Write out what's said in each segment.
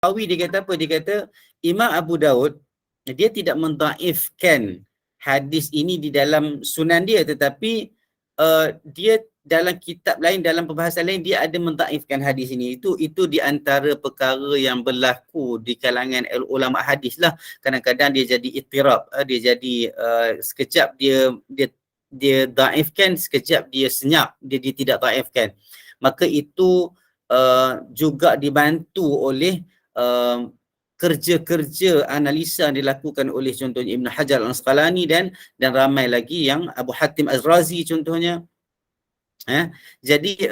Nawawi dia kata apa? Dia kata Imam Abu Daud dia tidak mendhaifkan hadis ini di dalam sunan dia, tetapi dia dalam kitab lain, dalam perbahasan lain dia ada mendhaifkan hadis ini. Itu di antara perkara yang berlaku di kalangan ulama hadis lah. Kadang-kadang dia jadi ittirab, dia jadi sekejap dia dhaifkan, sekejap dia senyap, dia tidak dhaifkan. Maka itu juga dibantu oleh kerja-kerja analisa yang dilakukan oleh contohnya Ibn Hajar Al-Asqalani dan ramai lagi, yang Abu Hatim Az-Razi contohnya. Jadi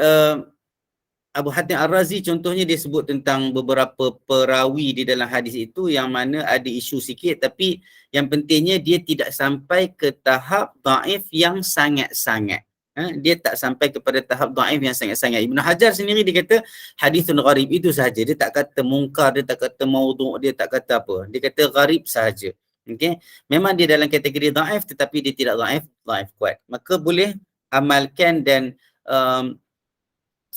Abu Hatim Ar-Razi contohnya dia sebut tentang beberapa perawi di dalam hadis itu yang mana ada isu sikit, tapi yang pentingnya dia tidak sampai ke tahap dhaif yang sangat-sangat. Dia tak sampai kepada tahap dhaif yang sangat-sangat. Ibn Hajar sendiri dia kata hadithun gharib itu sahaja. Dia tak kata mungkar, dia tak kata maudhu', dia tak kata apa. Dia kata gharib sahaja. Okay? Memang dia dalam kategori dhaif tetapi dia tidak dhaif kuat. Maka boleh amalkan dan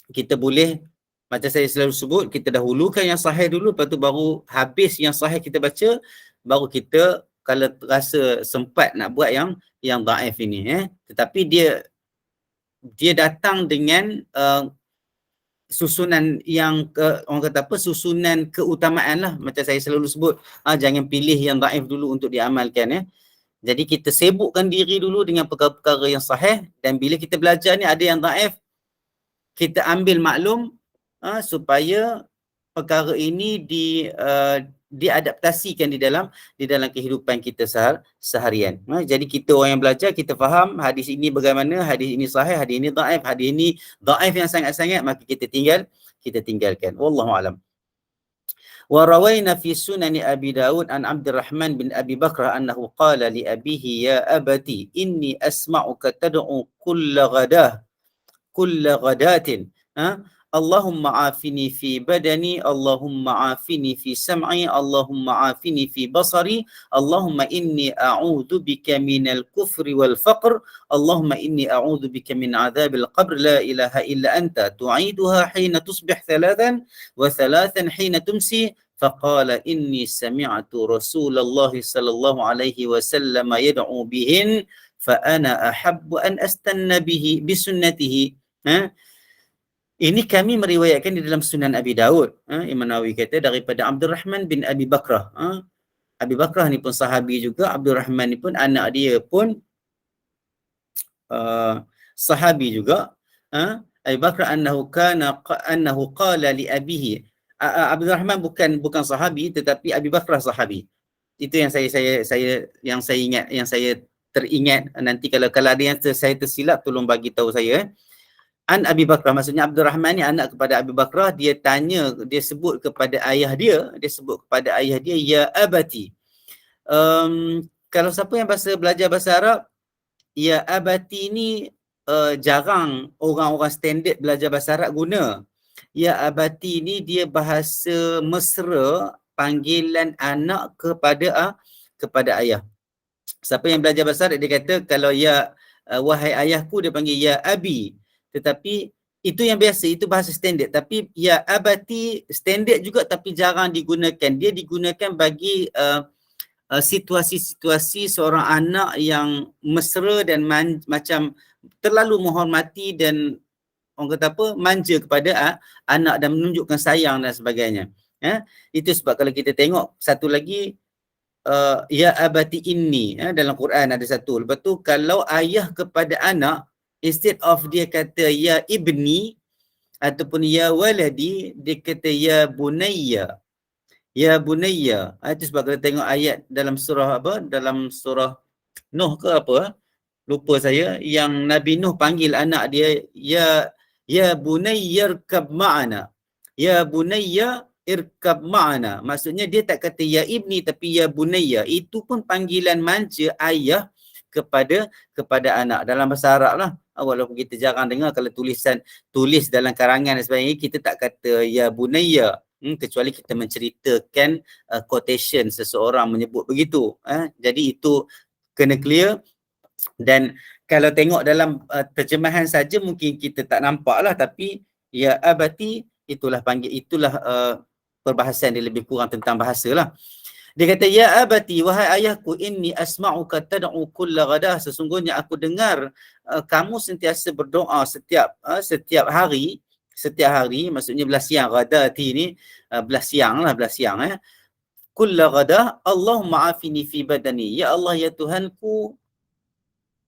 kita boleh, macam saya selalu sebut, kita dahulukan yang sahih dulu, lepas tu baru habis yang sahih kita baca, baru kita kalau rasa sempat nak buat yang dhaif ini. Tetapi dia datang dengan susunan yang orang kata apa, susunan keutamaan lah. Macam saya selalu sebut, jangan pilih yang dhaif dulu untuk diamalkan. Jadi kita sibukkan diri dulu dengan perkara-perkara yang sahih, dan bila kita belajar ni ada yang dhaif, kita ambil maklum supaya perkara ini diadaptasikan di dalam kehidupan kita seharian. Jadi kita orang yang belajar, kita faham hadis ini bagaimana, hadis ini sahih, hadis ini dhaif yang sangat-sangat, maka kita tinggalkan. Wallahu alam. Wa rawaina fi sunan Abi Daud an Abdurrahman bin Abi Bakrah annahu qala li abihi ya abati inni asma'uka tad'u kulla ghadatin Allahumma afini fi badani, Allahumma afini fi sam'i, Allahumma afini fi basari, Allahumma inni a'udhu bika minal kufri wal faqr, Allahumma inni a'udhu bika min adhabil qabr, la ilaha illa anta, tu'iduha hina tusbih thalathan, wa thalathan hina tumsi, faqala inni sami'atu Rasulullah sallallahu alaihi wasallam yad'u bihin, fa ana ahabbu an astanna bihi bisunnatihi. Ini kami meriwayatkan di dalam Sunan Abi Daud. Imam Nawawi kata daripada Abdurrahman bin Abi Bakrah. Abi Bakrah ni pun sahabi juga, Abdurrahman ni pun anak dia pun sahabi juga. Abi Bakrah annahu qala li abihi. Abdurrahman bukan sahabi, tetapi Abi Bakrah sahabi. Itu yang saya ingat, yang saya teringat. Nanti kalau ada yang saya tersilap, tolong bagi tahu saya. An Abi Bakrah, maksudnya Abdurrahman ni anak kepada Abi Bakrah, dia sebut kepada ayah dia, ya abati. Kalau siapa yang belajar bahasa Arab, ya abati ni jarang orang-orang standard belajar bahasa Arab guna. Ya abati ni dia bahasa mesra, panggilan anak kepada ayah. Siapa yang belajar bahasa Arab, dia kata kalau wahai ayahku, dia panggil ya abi. Tetapi itu yang biasa, itu bahasa standard. Tapi ya abati standard juga, tapi jarang digunakan. Dia digunakan bagi situasi-situasi seorang anak yang mesra dan macam terlalu menghormati dan orang kata apa, manja kepada anak dan menunjukkan sayang dan sebagainya. Itu sebab kalau kita tengok satu lagi, ya abati inni, dalam Quran ada satu. Lepas tu kalau ayah kepada anak, instead of dia kata ya ibni ataupun ya waladi, dia kata ya bunayya. Ya bunayya. Itu sebab kalau tengok ayat dalam surah apa? Dalam surah Nuh ke apa? Lupa saya. Yang Nabi Nuh panggil anak dia ya bunayya irkab ma'ana. Ya bunayya irkab ma'ana. Maksudnya dia tak kata ya ibni tapi ya bunayya. Itu pun panggilan manja ayah kepada anak dalam bahasa Arab lah. Walaupun kita jarang dengar kalau tulis dalam karangan dan sebagainya, kita tak kata ya bunayya, kecuali kita menceritakan quotation seseorang menyebut begitu. Jadi itu kena clear. Dan kalau tengok dalam terjemahan saja mungkin kita tak nampak lah, tapi ya abati itulah perbahasan dia lebih kurang tentang bahasa lah. Dia kata, ya abati, wahai ayahku, inni asma'uka tad'u kulla ghadah, sesungguhnya aku dengar kamu sentiasa berdoa setiap hari, maksudnya belah siang, ghadati ni belah siang lah, belah siang kulla ghadah, Allahumma afini fi badani, ya Allah ya Tuhanku,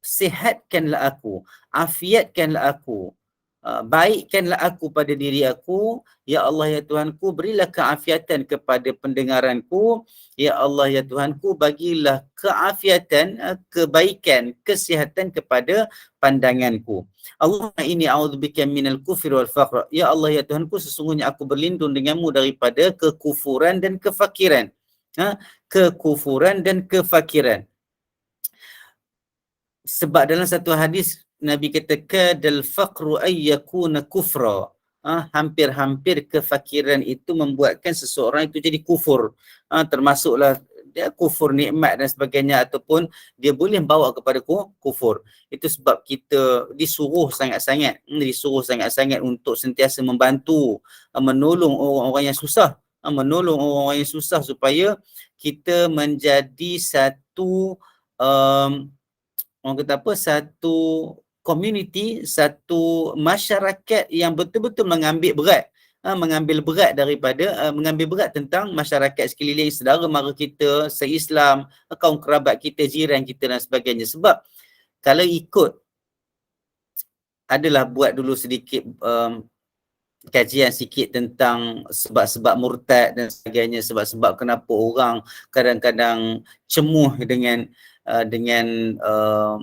sihatkanlah aku, afiatkanlah aku, baikkanlah aku pada diri aku, ya Allah ya Tuhanku, berilah keafiatan kepada pendengaranku, ya Allah ya Tuhanku, bagilah keafiatan, kebaikan, kesihatan kepada pandanganku. Allahumma inni a'udzubika minal kufri wal faqr, ya Allah ya Tuhanku, sesungguhnya aku berlindung denganmu daripada kekufuran dan kefakiran. Kekufuran dan kefakiran. Sebab dalam satu hadis Nabi kata kadal faqru ay yakuna kufra. Hampir-hampir kefakiran itu membuatkan seseorang itu jadi kufur. Termasuklah dia kufur nikmat dan sebagainya, ataupun dia boleh bawa kepada kufur. Itu sebab kita disuruh sangat-sangat untuk sentiasa membantu, menolong orang-orang yang susah, supaya kita menjadi satu orang kata apa, satu community, satu masyarakat yang betul-betul mengambil berat mengambil berat tentang masyarakat sekeliling, saudara mara kita, se-Islam, kaum kerabat kita, jiran kita dan sebagainya. Sebab kalau ikut, adalah buat dulu sedikit kajian sikit tentang sebab-sebab murtad dan sebagainya, sebab-sebab kenapa orang kadang-kadang cemuh dengan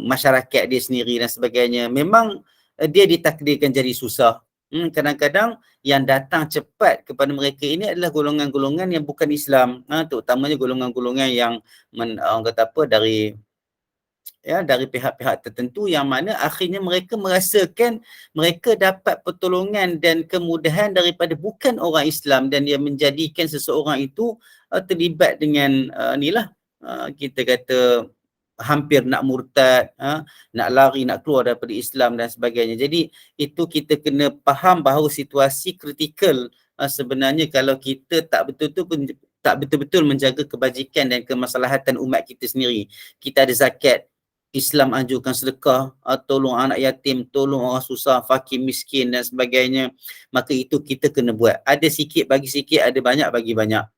masyarakat dia sendiri dan sebagainya. Memang dia ditakdirkan jadi susah. Kadang-kadang yang datang cepat kepada mereka ini adalah golongan-golongan yang bukan Islam, terutamanya golongan-golongan yang orang kata apa, dari pihak-pihak tertentu, yang mana akhirnya mereka merasakan mereka dapat pertolongan dan kemudahan daripada bukan orang Islam, dan dia menjadikan seseorang itu terlibat dengan kita kata hampir nak murtad, nak lari, nak keluar daripada Islam dan sebagainya. Jadi itu kita kena faham bahawa situasi kritikal sebenarnya kalau kita tak betul-betul menjaga kebajikan dan kemaslahatan umat kita sendiri. Kita ada zakat, Islam anjurkan sedekah, tolong anak yatim, tolong orang susah, fakir, miskin dan sebagainya. Maka itu kita kena buat. Ada sikit bagi sikit, ada banyak bagi banyak.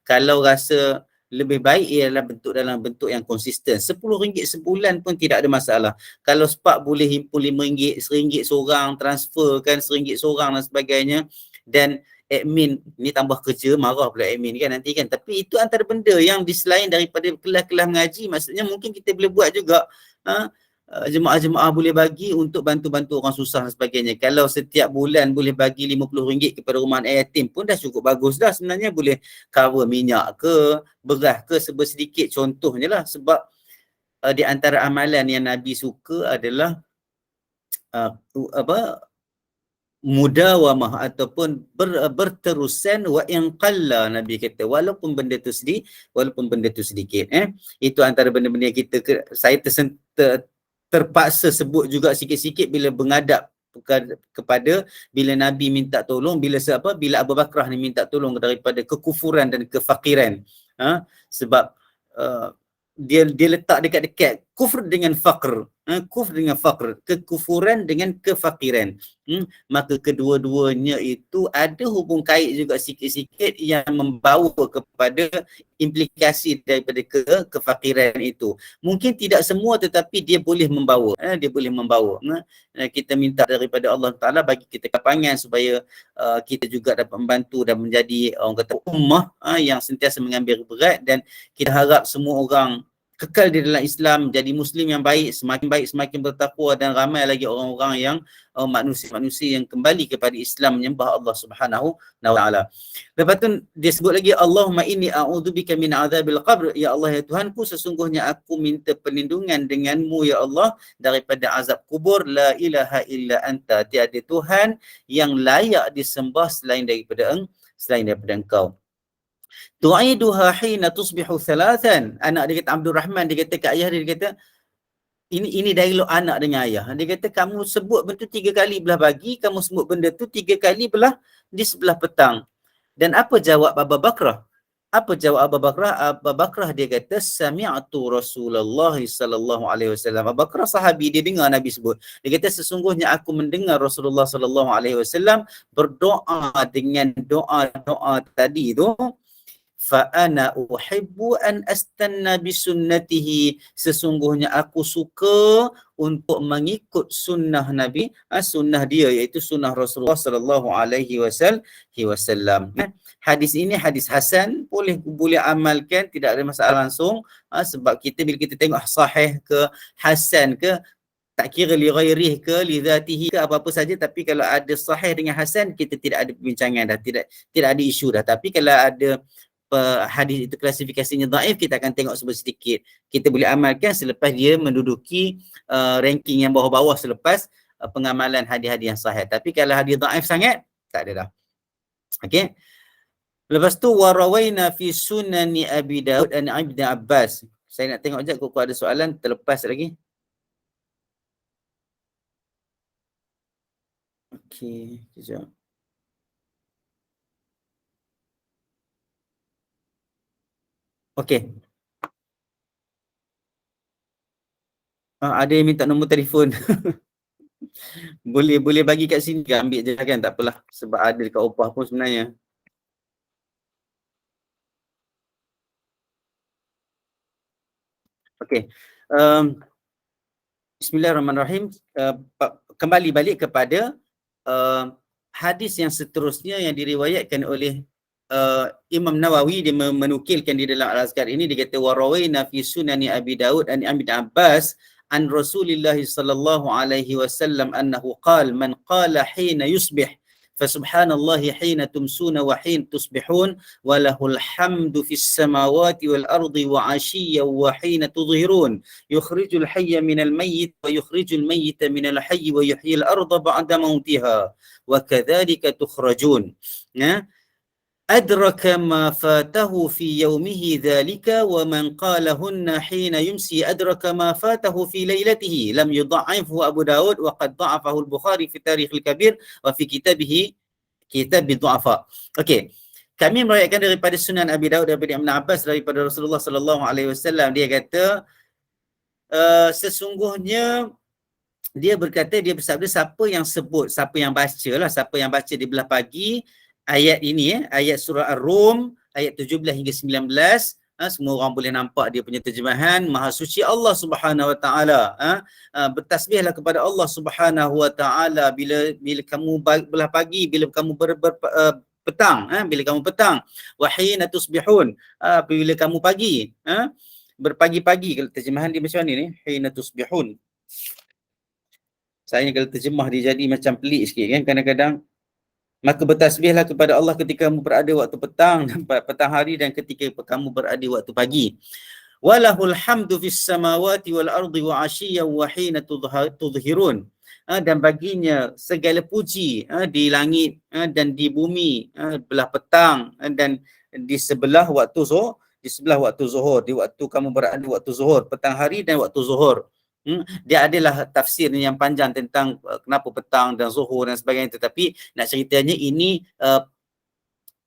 Kalau rasa lebih baik ialah dalam bentuk yang konsisten. RM10 sebulan pun tidak ada masalah. Kalau sepak boleh himpun RM5, RM1 seorang, transfer kan RM1 seorang dan sebagainya, dan admin ni tambah kerja, marah pula admin kan nanti kan. Tapi itu antara benda yang diselain daripada kelas-kelas mengaji, maksudnya mungkin kita boleh buat juga. Jemaah-jemaah boleh bagi untuk bantu-bantu orang susah dan sebagainya. Kalau setiap bulan boleh bagi RM50 kepada rumah anak yatim pun dah cukup bagus dah sebenarnya. Boleh cover minyak ke, beras ke, sedikit contohnya lah. Sebab di antara amalan yang Nabi suka adalah mudawamah ataupun berterusan, wa in qalla, Nabi kata walaupun benda tu sedikit. Itu antara benda-benda yang saya terpaksa sebut juga sikit-sikit bila menghadap kepada bila Nabi minta tolong, bila Abu Bakrah ni minta tolong daripada kekufuran dan kefakiran. Sebab dia letak dekat-dekat kufur dengan faqr, kekufuran dengan kefakiran. Maka kedua-duanya itu ada hubung kait juga sikit-sikit yang membawa kepada implikasi daripada kefakiran itu. Mungkin tidak semua, tetapi dia boleh membawa. Kita minta daripada Allah Ta'ala bagi kita kapangan supaya kita juga dapat membantu dan menjadi orang kata ummah yang sentiasa mengambil berat, dan kita harap semua orang kekal di dalam Islam, jadi Muslim yang baik, semakin bertakwa, dan ramai lagi orang-orang yang manusia-manusia yang kembali kepada Islam, menyembah Allah Subhanahu wa Ta'ala. Lepas tu dia sebut lagi, Allahumma inni a'udzubika min azabil qabr, ya Allah ya Tuhanku, sesungguhnya aku minta perlindungan denganmu ya Allah daripada azab kubur. La ilaha illa anta, tiada Tuhan yang layak disembah selain daripada engkau. Tu'iduha hina tusbihu thalathan. Anak dia kata, Abdul Rahman, dia kata kat ayah dia, kata ini dialog anak dengan ayah. Dia kata kamu sebut benda tu 3 kali belah pagi, kamu sebut benda tu 3 kali belah di sebelah petang. Dan apa jawab Abu Bakrah? Apa jawab Abu Bakrah? Abu Bakrah dia kata, sami'tu Rasulullah sallallahu alaihi wasallam. Abu Bakrah sahabi, dia dengar Nabi sebut. Dia kata, sesungguhnya aku mendengar Rasulullah sallallahu alaihi wasallam berdoa dengan doa-doa tadi tu. Fa ana uhibbu an astanna bi sunnatihi, sesungguhnya aku suka untuk mengikut sunnah Nabi, sunnah dia iaitu sunnah Rasulullah sallallahu alaihi wasallam. Hadis ini hadis hasan, boleh amalkan, tidak ada masalah langsung, sebab kita bila kita tengok sahih ke hasan ke, tak kira li ghairih ke li dhatihi ke apa-apa saja, tapi kalau ada sahih dengan hasan, kita tidak ada perbincangan dah, tidak ada isu dah. Tapi kalau ada hadis itu klasifikasinya dhaif, kita akan tengok sedikit. Kita boleh amalkan selepas dia menduduki ranking yang bawah-bawah selepas pengamalan hadis-hadis yang sahih. Tapi kalau hadis dhaif sangat, tak ada dah. Okey. Lepas tu warawaina fi sunani Abi Daud an Ibn Abbas. Saya nak tengok sekejap kok ada soalan terlepas lagi. Okey, sekejap. Okey. Ada yang minta nombor telefon. boleh bagi kat sini ke, ambil je kan, tak apalah, sebab ada dekat Opah pun sebenarnya. Okey. Bismillahirrahmanirrahim. Kembali balik kepada hadis yang seterusnya yang diriwayatkan oleh Imam Nawawi. Dia menukilkan di dalam Al-Azkar ini, dia kata warawaina fi sunani Abi Daud an Ibn Abbas an Rasulillah sallallahu alaihi wasallam annahu qala man qala hina yusbih fasubhanallahi hina tumsuna wa hina tusbihun wa lahul hamdu fis samawati wal ardi wa 'ashiyyan wa hina tudhhirun yukhrijul hayya minal mayyit wa yukhrijul mayyita minal hayyi wa yuhyil arda ba'da mautiha wa kadzalika tukhrajun. أدرك ما فاته في يومه ذلك ومن قالهن حين يمسي أدرك ما فاته في ليلته لم يضعفه أبو داود وقد ضعفه البخاري في تاريخ الكبير وفي كتابه كتاب الضعفاء. Okey. Kami meriwayatkan daripada Sunan Abi Daud daripada Ibn Abbas daripada Rasulullah sallallahu alaihi wasallam, dia kata sesungguhnya dia berkata, dia bersabda, siapa yang sebut, siapa yang baca di belah pagi ayat ini, ayat surah Ar-Rum ayat 17 hingga 19, semua orang boleh nampak dia punya terjemahan. Maha suci Allah Subhanahu Wa Taala, bertasbihlah kepada Allah Subhanahu Wa Taala bila kamu belah pagi, bila kamu petang, bila kamu petang, wa hina tusbihun, bila kamu pagi, berpagi-pagi. Kalau terjemahan dia macam ni, hina tusbihun. Saya kalau terjemah dia jadi macam pelik sikit kan kadang-kadang. Maka bertasbihlah kepada Allah ketika kamu berada waktu petang hari, dan ketika kamu berada waktu pagi. Walahul hamdu fis samawati wal ardi wa 'ashiyyan wa hina tudhhirun. Dan baginya segala puji di langit dan di bumi belah petang dan di sebelah waktu zuhur, di waktu kamu berada waktu zuhur, petang hari dan waktu zuhur. Dia adalah tafsir yang panjang tentang kenapa petang dan zuhur dan sebagainya, tetapi nak ceritanya ini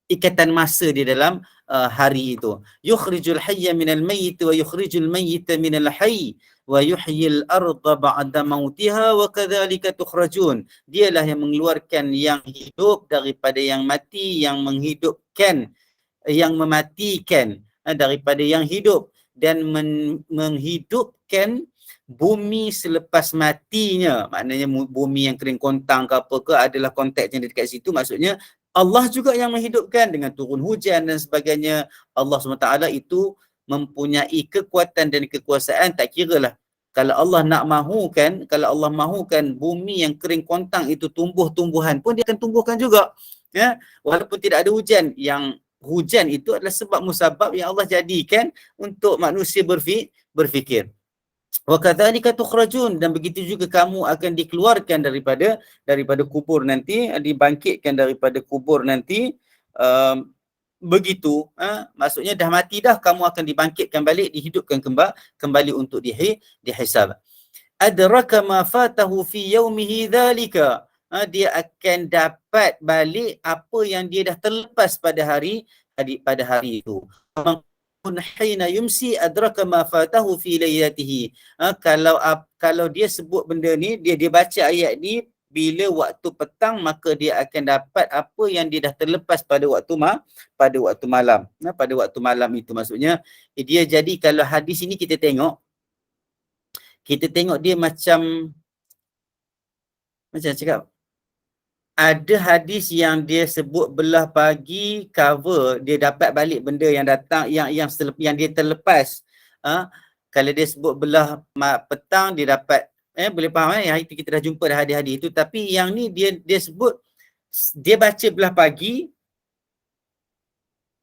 ikatan masa di dalam hari itu. Yukhrijul hayya minal mayyit wa yukhrijul mayyita minal hayy wa yuhyil arda ba'da mautiha wa kadzalika tukhrajun. Dialah yang mengeluarkan yang hidup daripada yang mati, yang menghidupkan yang mematikan daripada yang hidup, dan menghidupkan bumi selepas matinya. Maknanya bumi yang kering kontang ke apa ke adalah konteks yang dekat situ. Maksudnya Allah juga yang menghidupkan dengan turun hujan dan sebagainya. Allah SWT itu mempunyai kekuatan dan kekuasaan, tak kiralah. Kalau Allah nak mahukan, kalau Allah mahukan bumi yang kering kontang itu tumbuh-tumbuhan pun dia akan tumbuhkan juga. Ya? Walaupun tidak ada hujan, yang hujan itu adalah sebab musabab yang Allah jadikan untuk manusia berfikir. Wa kadzalika tukhrajun, dan begitu juga kamu akan dikeluarkan daripada kubur nanti, dibangkitkan daripada kubur nanti. Begitu, maksudnya dah mati dah, kamu akan dibangkitkan balik, dihidupkan kembali untuk dihisab. Adraka ma fatahu fi yaumihi dzalika, dia akan dapat balik apa yang dia dah terlepas pada hari itu. Hina yumsi adraka ma fatahu fi laylatihi. Kalau dia sebut benda ni, dia baca ayat ni bila waktu petang, maka dia akan dapat apa yang dia dah terlepas pada waktu malam. Pada waktu malam itu maksudnya dia jadi, kalau hadis ini kita tengok dia macam cakap, ada hadis yang dia sebut belah pagi cover, dia dapat balik benda yang datang yang dia terlepas. Kalau dia sebut belah petang, dia dapat boleh faham yang itu kita dah jumpa dah hadis-hadis itu. Tapi yang ni dia sebut dia baca belah pagi,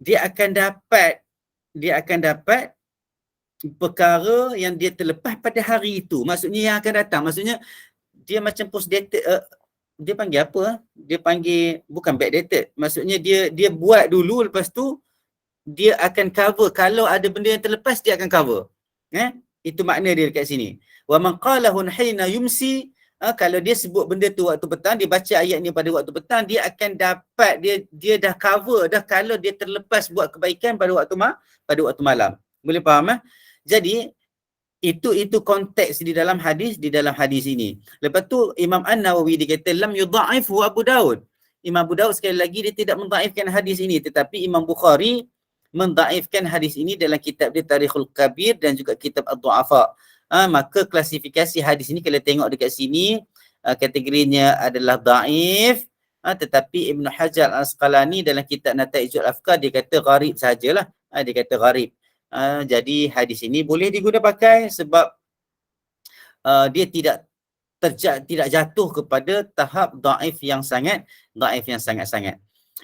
dia akan dapat perkara yang dia terlepas pada hari itu. Maksudnya yang akan datang. Maksudnya dia macam post dated, dia panggil apa? Dia panggil bukan backdated. Maksudnya dia buat dulu, lepas tu dia akan cover. Kalau ada benda yang terlepas, dia akan cover. Itu makna dia dekat sini. Wa man qalahu hina yumsi, kalau dia sebut benda tu waktu petang, dia baca ayat ni pada waktu petang, dia akan dapat, dia dah cover dah kalau dia terlepas buat kebaikan pada waktu malam. Boleh faham? Jadi itu konteks di dalam hadis ini. Lepas tu Imam An-Nawawi dia kata lam yudha'ifhu Abu Daud. Imam Abu Daud sekali lagi dia tidak mendhaifkan hadis ini, tetapi Imam Bukhari mendhaifkan hadis ini dalam kitab dia Tarikhul Kabir dan juga kitab Ad-Du'afa. Maka klasifikasi hadis ini kalau tengok dekat sini, kategorinya adalah dhaif, tetapi Ibn Hajar Al-Asqalani dalam kitab Nata'ijul Afkar dia kata gharib sajalah. Dia kata gharib. Jadi hadis ini boleh digunakan pakai sebab dia tidak jatuh kepada tahap dhaif yang sangat-sangat.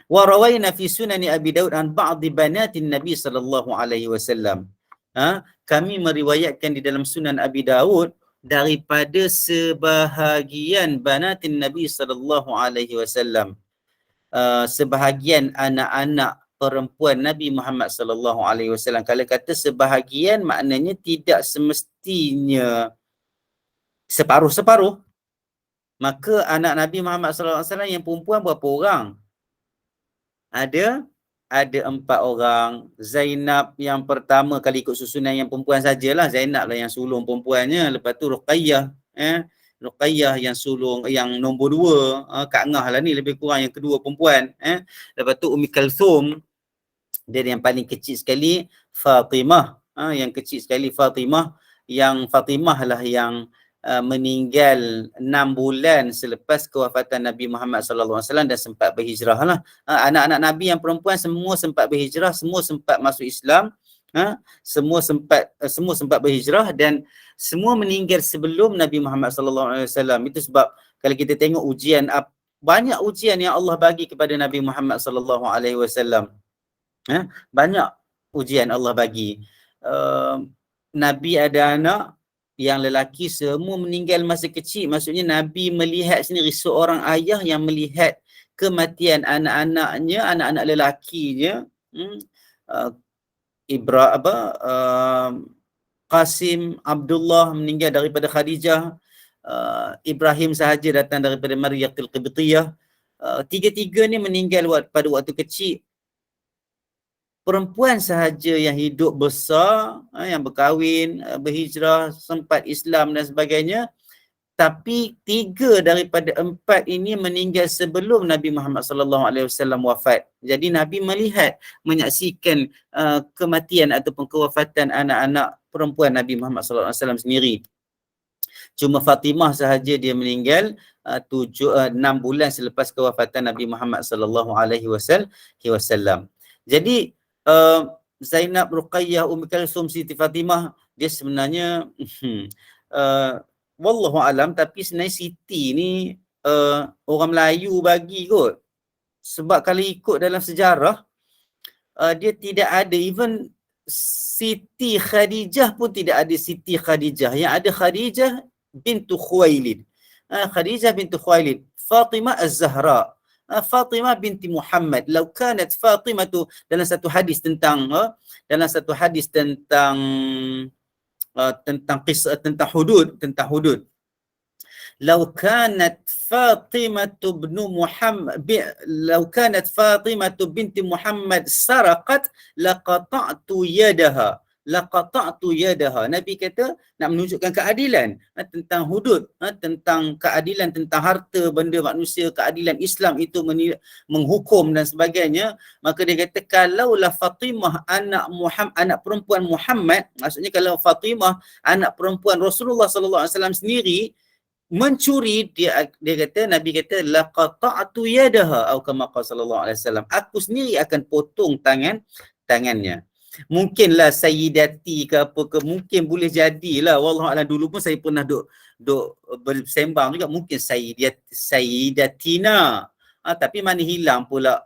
Wa rawayna fi sunani Abi Daud an ba'd banatin Nabi sallallahu alaihi wasallam. Kami meriwayatkan di dalam Sunan Abi Daud daripada sebahagian banatin Nabi sallallahu alaihi wasallam. Sebahagian anak-anak perempuan Nabi Muhammad sallallahu alaihi wasallam. Kalau kata sebahagian, maknanya tidak semestinya separuh-separuh. Maka anak Nabi Muhammad sallallahu alaihi wasallam yang perempuan berapa orang? Ada 4 orang. Zainab yang pertama kali ikut susunan yang perempuan sajalah. Zainab lah yang sulung perempuannya. Lepas tu Ruqayyah, Ruqayyah yang sulung yang nombor 2, Kak Ngah lah ni lebih kurang yang kedua perempuan. Lepas tu Ummi Kalthum, dia yang paling kecil sekali. Fatimah, yang kecil sekali Fatimah. Yang Fatimah lah yang meninggal 6 bulan selepas kewafatan Nabi Muhammad sallallahu alaihi wasallam dan sempat berhijrah lah. Anak-anak Nabi yang perempuan semua sempat berhijrah, semua sempat masuk Islam, semua sempat berhijrah dan semua meninggal sebelum Nabi Muhammad sallallahu alaihi wasallam. Itu sebab kalau kita tengok ujian, banyak ujian yang Allah bagi kepada Nabi Muhammad sallallahu alaihi wasallam. Banyak ujian Allah bagi. Nabi ada anak yang lelaki semua meninggal masa kecil. Maksudnya Nabi melihat sendiri, seorang ayah yang melihat kematian anak-anaknya, anak-anak lelakinya. Qasim, Abdullah meninggal daripada Khadijah. Ibrahim sahaja datang daripada Maryatul Qibtiyah. Tiga-tiga ni meninggal pada waktu kecil. Perempuan sahaja yang hidup besar, yang berkahwin, berhijrah, sempat Islam dan sebagainya. Tapi 3 daripada 4 ini meninggal sebelum Nabi Muhammad sallallahu alaihi wasallam wafat. Jadi Nabi melihat, menyaksikan kematian ataupun kewafatan anak-anak perempuan Nabi Muhammad sallallahu alaihi wasallam sendiri. Cuma Fatimah sahaja dia meninggal 6 bulan selepas kewafatan Nabi Muhammad sallallahu alaihi wasallam. Jadi Zainab, Ruqayyah, Ummi Kalthum, Siti Fatimah, dia sebenarnya wallahu alam, tapi sebenarnya Siti ni orang Melayu bagi kot. Sebab kalau ikut dalam sejarah, dia tidak ada, even Siti Khadijah pun tidak ada Siti Khadijah. Yang ada Khadijah bintu Khuwailid. Khadijah bintu Khuwailid. Fatimah Az-Zahra. Fatimah binti Muhammad. Lau kanat Fatimah tu dalam satu hadis tentang kisah tentang hudud, Lau kanat Fatimatu binti Muhammad saraqat laqata'tu yadaha. Nabi kata nak menunjukkan keadilan tentang hudud, tentang keadilan, tentang harta benda manusia, keadilan Islam itu menghukum dan sebagainya. Maka dia kata kalaulah Fatimah anak perempuan Muhammad, maksudnya kalau Fatimah anak perempuan Rasulullah sallallahu alaihi wasallam sendiri mencuri, dia kata, Nabi kata laqata'tu yadaha atau kama qala sallallahu alaihi wasallam, aku sendiri akan potong tangannya. Mungkinlah Sayyidati ke apa ke, mungkin boleh jadilah, wallahu a'lam. Dulu pun saya pernah duk bersembang juga, mungkin Sayyidatina, tapi mana hilang pula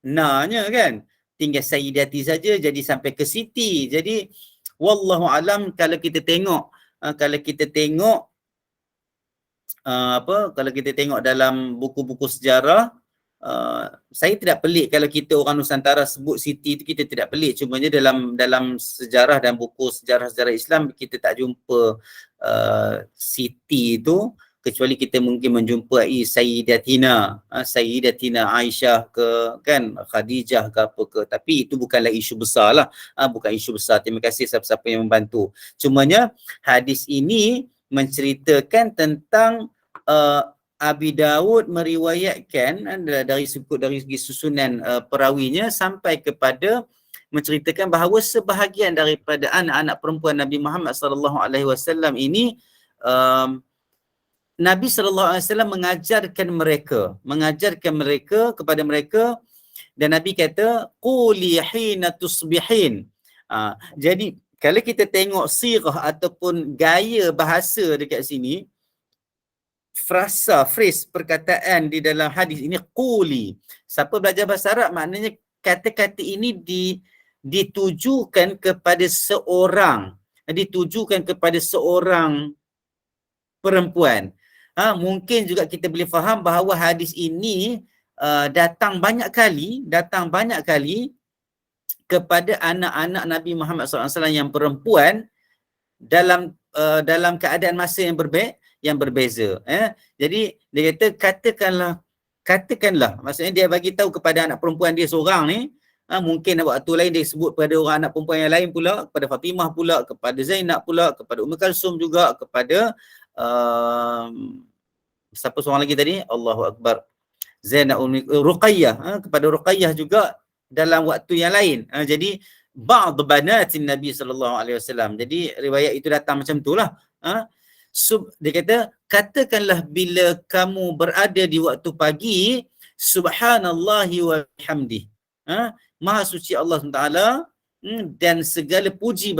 na-nya kan, tinggal Sayyidati saja, jadi sampai ke Siti. Jadi wallahu a'lam. Kalau kita tengok kalau kita tengok dalam buku-buku sejarah, saya tidak pelik kalau kita orang Nusantara sebut Siti itu, kita tidak pelik. Cumanya dalam sejarah dan buku sejarah-sejarah Islam kita tak jumpa Siti itu, kecuali kita mungkin menjumpai Sayyidatina Aisyah ke kan, Khadijah ke apa ke, tapi itu bukanlah isu besar lah, bukan isu besar. Terima kasih siapa-siapa yang membantu. Cumanya hadis ini menceritakan tentang Abi Daud meriwayatkan dari segi susunan perawinya sampai kepada menceritakan bahawa sebahagian daripada anak-anak perempuan Nabi Muhammad sallallahu alaihi wasallam ini, Nabi sallallahu alaihi wasallam mengajarkan mereka kepada mereka, dan Nabi kata quli hina tusbihin. Jadi kalau kita tengok sirah ataupun gaya bahasa dekat sini, phrase perkataan di dalam hadis ini quli. Siapa belajar bahasa Arab, maknanya kata-kata ini ditujukan kepada seorang perempuan. Mungkin juga kita boleh faham bahawa hadis ini datang banyak kali kepada anak-anak Nabi Muhammad SAW yang perempuan dalam keadaan masa yang berbeza. Jadi dia kata katakanlah, maksudnya dia bagi tahu kepada anak perempuan dia seorang ni, mungkin waktu lain dia sebut kepada orang anak perempuan yang lain pula, kepada Fatimah pula, kepada Zainab pula, kepada Ummu Kalsum juga, kepada siapa seorang lagi tadi? Allahu Akbar. Zainab, Ruqayyah, kepada Ruqayyah juga dalam waktu yang lain. Jadi ba'd banatin Nabi sallallahu alaihi wasallam. Jadi riwayat itu datang macam itulah. Dia kata katakanlah bila kamu berada di waktu pagi, subhanallahi wa bihamdih. Maha suci Allah SWT dan segala puji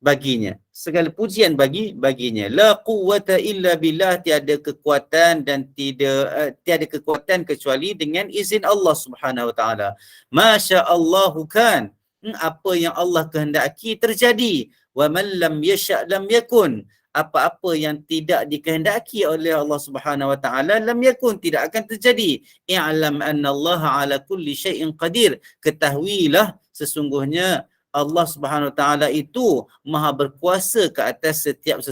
baginya. Segala pujian baginya. La quwwata illa billah, tiada kekuatan dan tiada kekuatan kecuali dengan izin Allah Subhanahu wa taala. Masya-Allahu kan, apa yang Allah kehendaki terjadi. Wa man lam yasha' lam yakun, apa-apa yang tidak dikehendaki oleh Allah Subhanahu wa taala lam yakun, tidak akan terjadi. I'lam annallaha ala kulli syai'in qadir, ketahuilah sesungguhnya Allah Subhanahu wa taala itu maha berkuasa ke atas setiap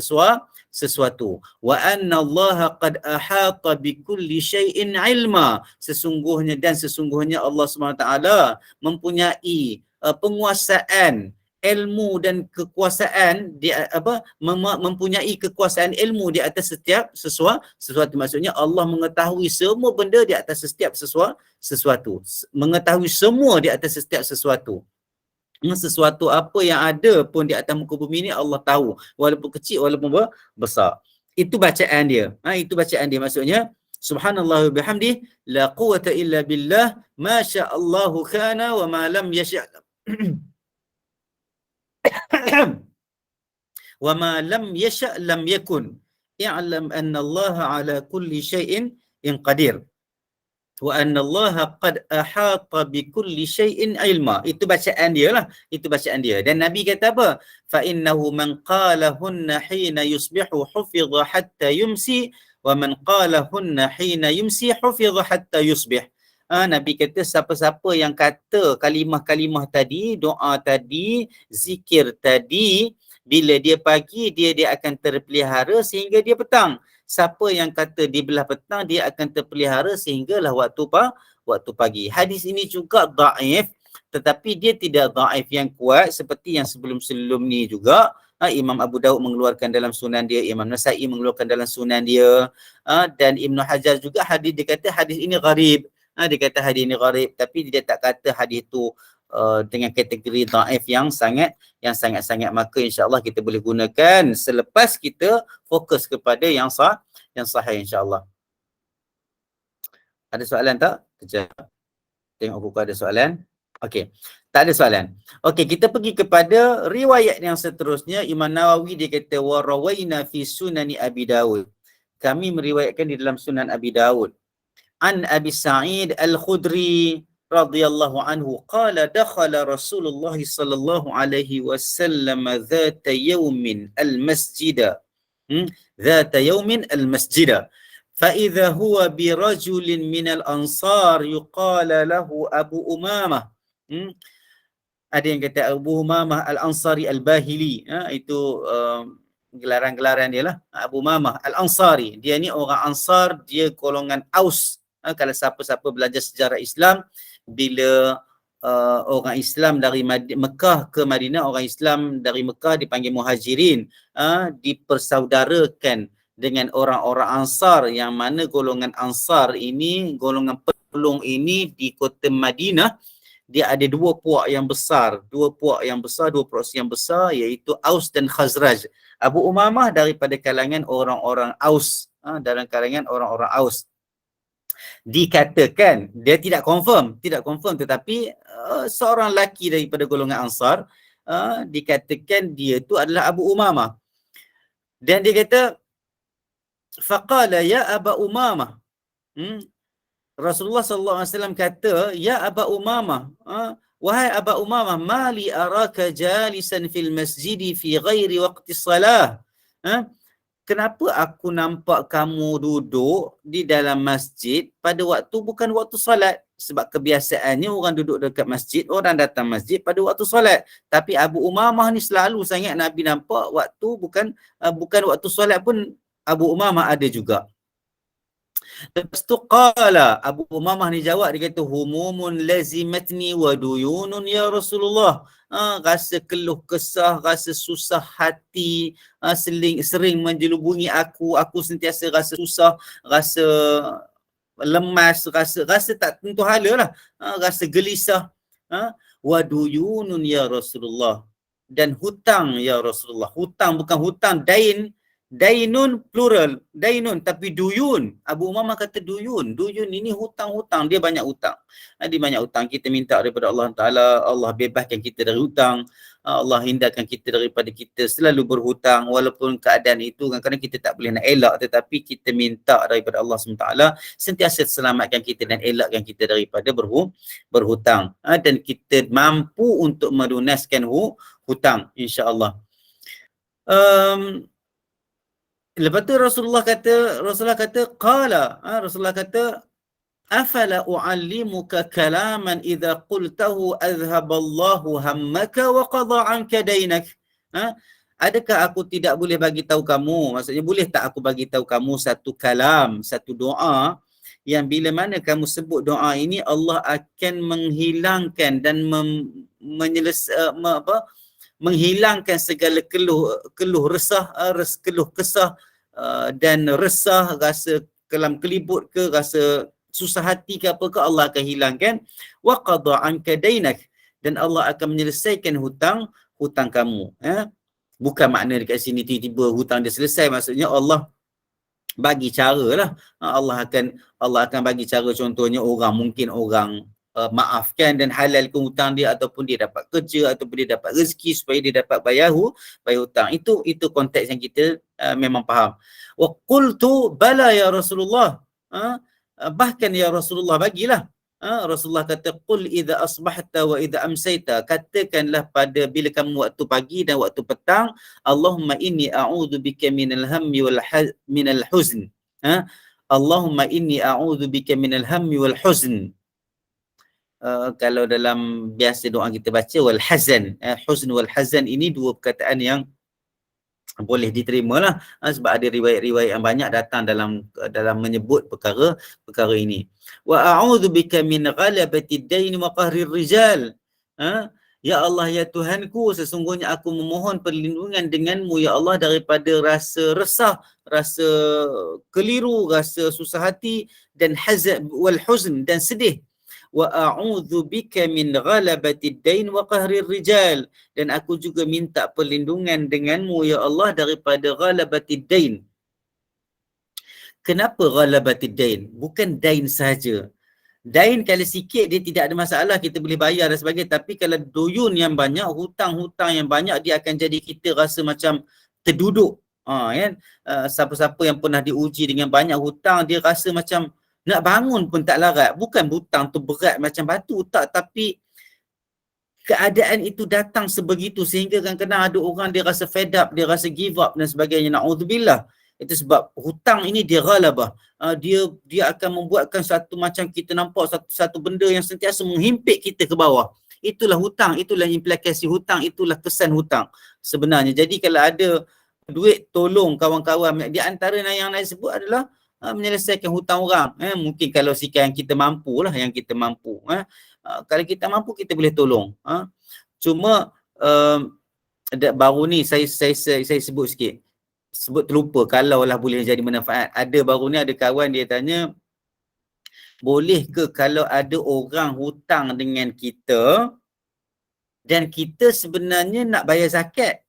sesuatu. Wa annallaha qad ahata bi kulli syai'in ilma, sesungguhnya Allah Subhanahu wa taala mempunyai penguasaan ilmu dan kekuasaan, mempunyai kekuasaan ilmu di atas setiap sesuatu. Maksudnya Allah mengetahui semua benda di atas setiap sesuatu. Mengetahui semua di atas setiap sesuatu. Sesuatu apa yang ada pun di atas muka bumi ni Allah tahu, walaupun kecil walaupun besar. Itu bacaan dia. Itu bacaan dia, maksudnya subhanallah wa bihamdih, la quwwata illa billah, ma sya'allahu kana wa ma lam yasha' wa ma lam yasha' lam yakun. I'lam anna Allah ala kulli syai'in qadir. Wa anna Allah qad ahata bi kulli syai'in ilma. Itu bacaan dia lah. Itu bacaan dia. Dan Nabi kata apa? Fa innahu man qalahunna hina yusbihu hufidha hatta yumsi, wa man qalahunna hina yumsi hufidha hatta yusbih. Nabi kata siapa-siapa yang kata kalimah-kalimah tadi, doa tadi, zikir tadi, bila dia pagi dia akan terpelihara sehingga dia petang. siapa yang kata di belah petang dia akan terpelihara sehinggalah waktu pagi. Hadis ini juga dhaif, tetapi dia tidak dhaif yang kuat seperti yang sebelum-sebelum ni juga. Imam Abu Daud mengeluarkan dalam sunan dia, Imam Nasa'i mengeluarkan dalam sunan dia, dan Ibn Hajar juga dia kata hadis ini gharib. Dia kata hadis ini gharib, tapi dia tak kata hadis itu dengan kategori dhaif yang sangat-sangat, maka insya-Allah kita boleh gunakan selepas kita fokus kepada yang sahih insya-Allah. Ada soalan tak? Kejap. Tengok buku ada soalan. Okey. Tak ada soalan. Okey, kita pergi kepada riwayat yang seterusnya. Imam Nawawi dia kata wa rawaina fi sunani Abi Dawud. Kami meriwayatkan di dalam Sunan Abi Dawud. An Abi Sa'id Al-Khudri radhiyallahu anhu qala dakhala Rasulullah sallallahu alaihi wasallam dhata yawmin al-masjida. Dhata yawmin al-masjida. فإذا هو برجل من الأنصار يقال له أبو أمامة. Ada yang kata Abu Umamah Al-Ansari Al-Bahili. Itu gelaran-gelaran dia lah. Abu Umamah Al-Ansari. Dia ni orang Ansar, dia golongan Aus. Kalau siapa-siapa belajar sejarah Islam, bila orang Islam dari Mekah ke Madinah, orang Islam dari Mekah dipanggil Muhajirin, dipersaudarakan dengan orang-orang Ansar, yang mana golongan Ansar ini, golongan pelong ini di kota Madinah, dia ada dua puak yang besar, dua proksi yang besar, iaitu Aus dan Khazraj. Abu Umamah daripada kalangan orang-orang Aus, dalam kalangan orang-orang Aus. Dikatakan, dia tidak confirm tetapi seorang lelaki daripada golongan Ansar, dikatakan dia tu adalah Abu Umamah. Dan dia kata, faqala ya Aba Umamah. Rasulullah sallallahu alaihi wasallam kata, ya Aba Umamah, wahai Aba Umamah, mali araka jalisan fil masjidi fi ghairi waqti salah. Kenapa aku nampak kamu duduk di dalam masjid pada waktu bukan waktu solat? Sebab kebiasaannya orang duduk dekat masjid, orang datang masjid pada waktu solat. Tapi Abu Umamah ni selalu sangat Nabi nampak waktu bukan waktu solat pun Abu Umamah ada juga. Lepas tu qala, Abu Umamah ni jawab, dia kata humumun lazimatni wa duyunun ya Rasulullah. Rasa keluh kesah, rasa susah hati, sering menjelubungi aku sentiasa rasa susah, rasa lemas, rasa tak tentu hala lah, rasa gelisah. Wa duyunun ya Rasulullah, dan hutang ya Rasulullah. Hutang bukan hutang dainun plural, dainun, tapi duyun. Abu Umamah kata duyun ini hutang-hutang, dia banyak hutang. Kita minta daripada Allah Ta'ala, Allah bebaskan kita dari hutang, Allah hindarkan kita daripada kita selalu berhutang, walaupun keadaan itu kadang-kadang kita tak boleh nak elak, tetapi kita minta daripada Allah SWT sentiasa selamatkan kita dan elakkan kita daripada berhutang, dan kita mampu untuk melunaskan hutang insya-Allah. Lepas tu Rasulullah kata afala u'allimuka kalaman idza qultahu adhhaballahu hammaka wa qada 'anka dainak. Adakah aku tidak boleh bagi tahu kamu, maksudnya boleh tak aku bagi tahu kamu satu kalam, satu doa yang bila mana kamu sebut doa ini Allah akan menghilangkan dan menghilangkan segala keluh kesah dan resah, rasa kelam kelibut ke, rasa susah hati ke apa ke, Allah akan hilangkan. Wa qada 'anka dainak, dan Allah akan menyelesaikan hutang kamu. Bukan makna dekat sini tiba-tiba hutang dia selesai, maksudnya Allah bagi cara lah. Allah akan bagi cara, contohnya mungkin orang maafkan dan halalkan hutang dia, ataupun dia dapat kerja, ataupun dia dapat rezeki supaya dia dapat bayar hutang. Itu konteks yang kita memang faham. Wa qultu bala ya Rasulullah, bahkan ya Rasulullah bagilah. Rasulullah kata qul idza asbahta wa idza amsayta, katakanlah pada bila kamu waktu pagi dan waktu petang, Allahumma inni a'udzu bika minal hammi minal huzn. Allahumma inni a'udzu bika minal hammi wal huzn. Kalau dalam biasa doa kita baca wal hazan, huzn wal hazan, ini dua perkataan yang boleh diterima lah, sebab ada riwayat-riwayat yang banyak datang dalam menyebut perkara ini. Wa a'udzubika min ghalabati ad-dain wa qahri rijal. Ya Allah, ya Tuhanku, sesungguhnya aku memohon perlindungan denganmu ya Allah daripada rasa resah, rasa keliru, rasa susah hati dan hazan wal huzn dan sedih. Wa a'udzubika min ghalabati ad-dain wa qahri rijal, dan aku juga minta perlindungan denganmu ya Allah daripada ghalabatid dain. Kenapa ghalabatid dain? Bukan dain saja. Dain kalau sikit dia tidak ada masalah, kita boleh bayar dan sebagainya, tapi kalau duyun yang banyak, hutang-hutang yang banyak, dia akan jadi kita rasa macam terduduk. Kan? Siapa-siapa yang pernah diuji dengan banyak hutang, dia rasa macam nak bangun pun tak larat. Bukan hutang tu berat macam batu, tak, tapi keadaan itu datang sebegitu sehingga kadang-kadang ada orang dia rasa fed up, dia rasa give up dan sebagainya. Na'udzubillah. Itu sebab hutang ini dia ghalabah. Dia akan membuatkan satu macam kita nampak satu benda yang sentiasa menghimpit kita ke bawah. Itulah hutang, itulah implikasi hutang, itulah kesan hutang sebenarnya. Jadi kalau ada duit tolong kawan-kawan, di antara yang nak sebut adalah menyelesaikan hutang orang. Mungkin kalau sekian kita mampu lah, yang kita mampu. Kalau kita mampu, kita boleh tolong. Cuma baru ni saya sebut sikit. Sebut terlupa, kalau lah boleh jadi manfaat. Ada baru ni ada kawan dia tanya, boleh ke kalau ada orang hutang dengan kita dan kita sebenarnya nak bayar zakat?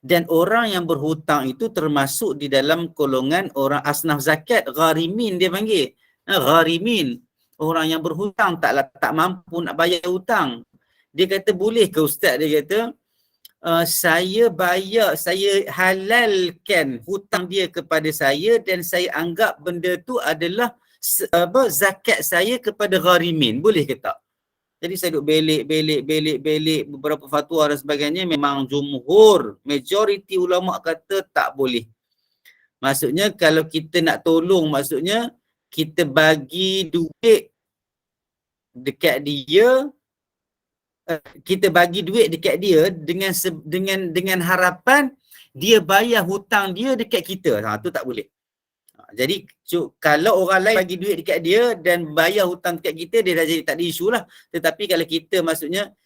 Dan orang yang berhutang itu termasuk di dalam golongan orang asnaf zakat, gharimin dia panggil. Gharimin, orang yang berhutang, tak mampu nak bayar hutang. Dia kata, boleh ke Ustaz? Dia kata, saya halalkan hutang dia kepada saya dan saya anggap benda tu adalah zakat saya kepada gharimin. Boleh ke tak? Jadi saya duk belik beberapa fatwa dan sebagainya, memang jumhur, majoriti ulama kata tak boleh. Maksudnya kalau kita nak tolong, maksudnya kita bagi duit dekat dia, kita bagi duit dekat dia dengan harapan dia bayar hutang dia dekat kita. Tu tak boleh. Jadi kalau orang lain bagi duit dekat dia dan bayar hutang dekat kita, dia dah jadi tak ada isu lah. Tetapi kalau kita, maksudnya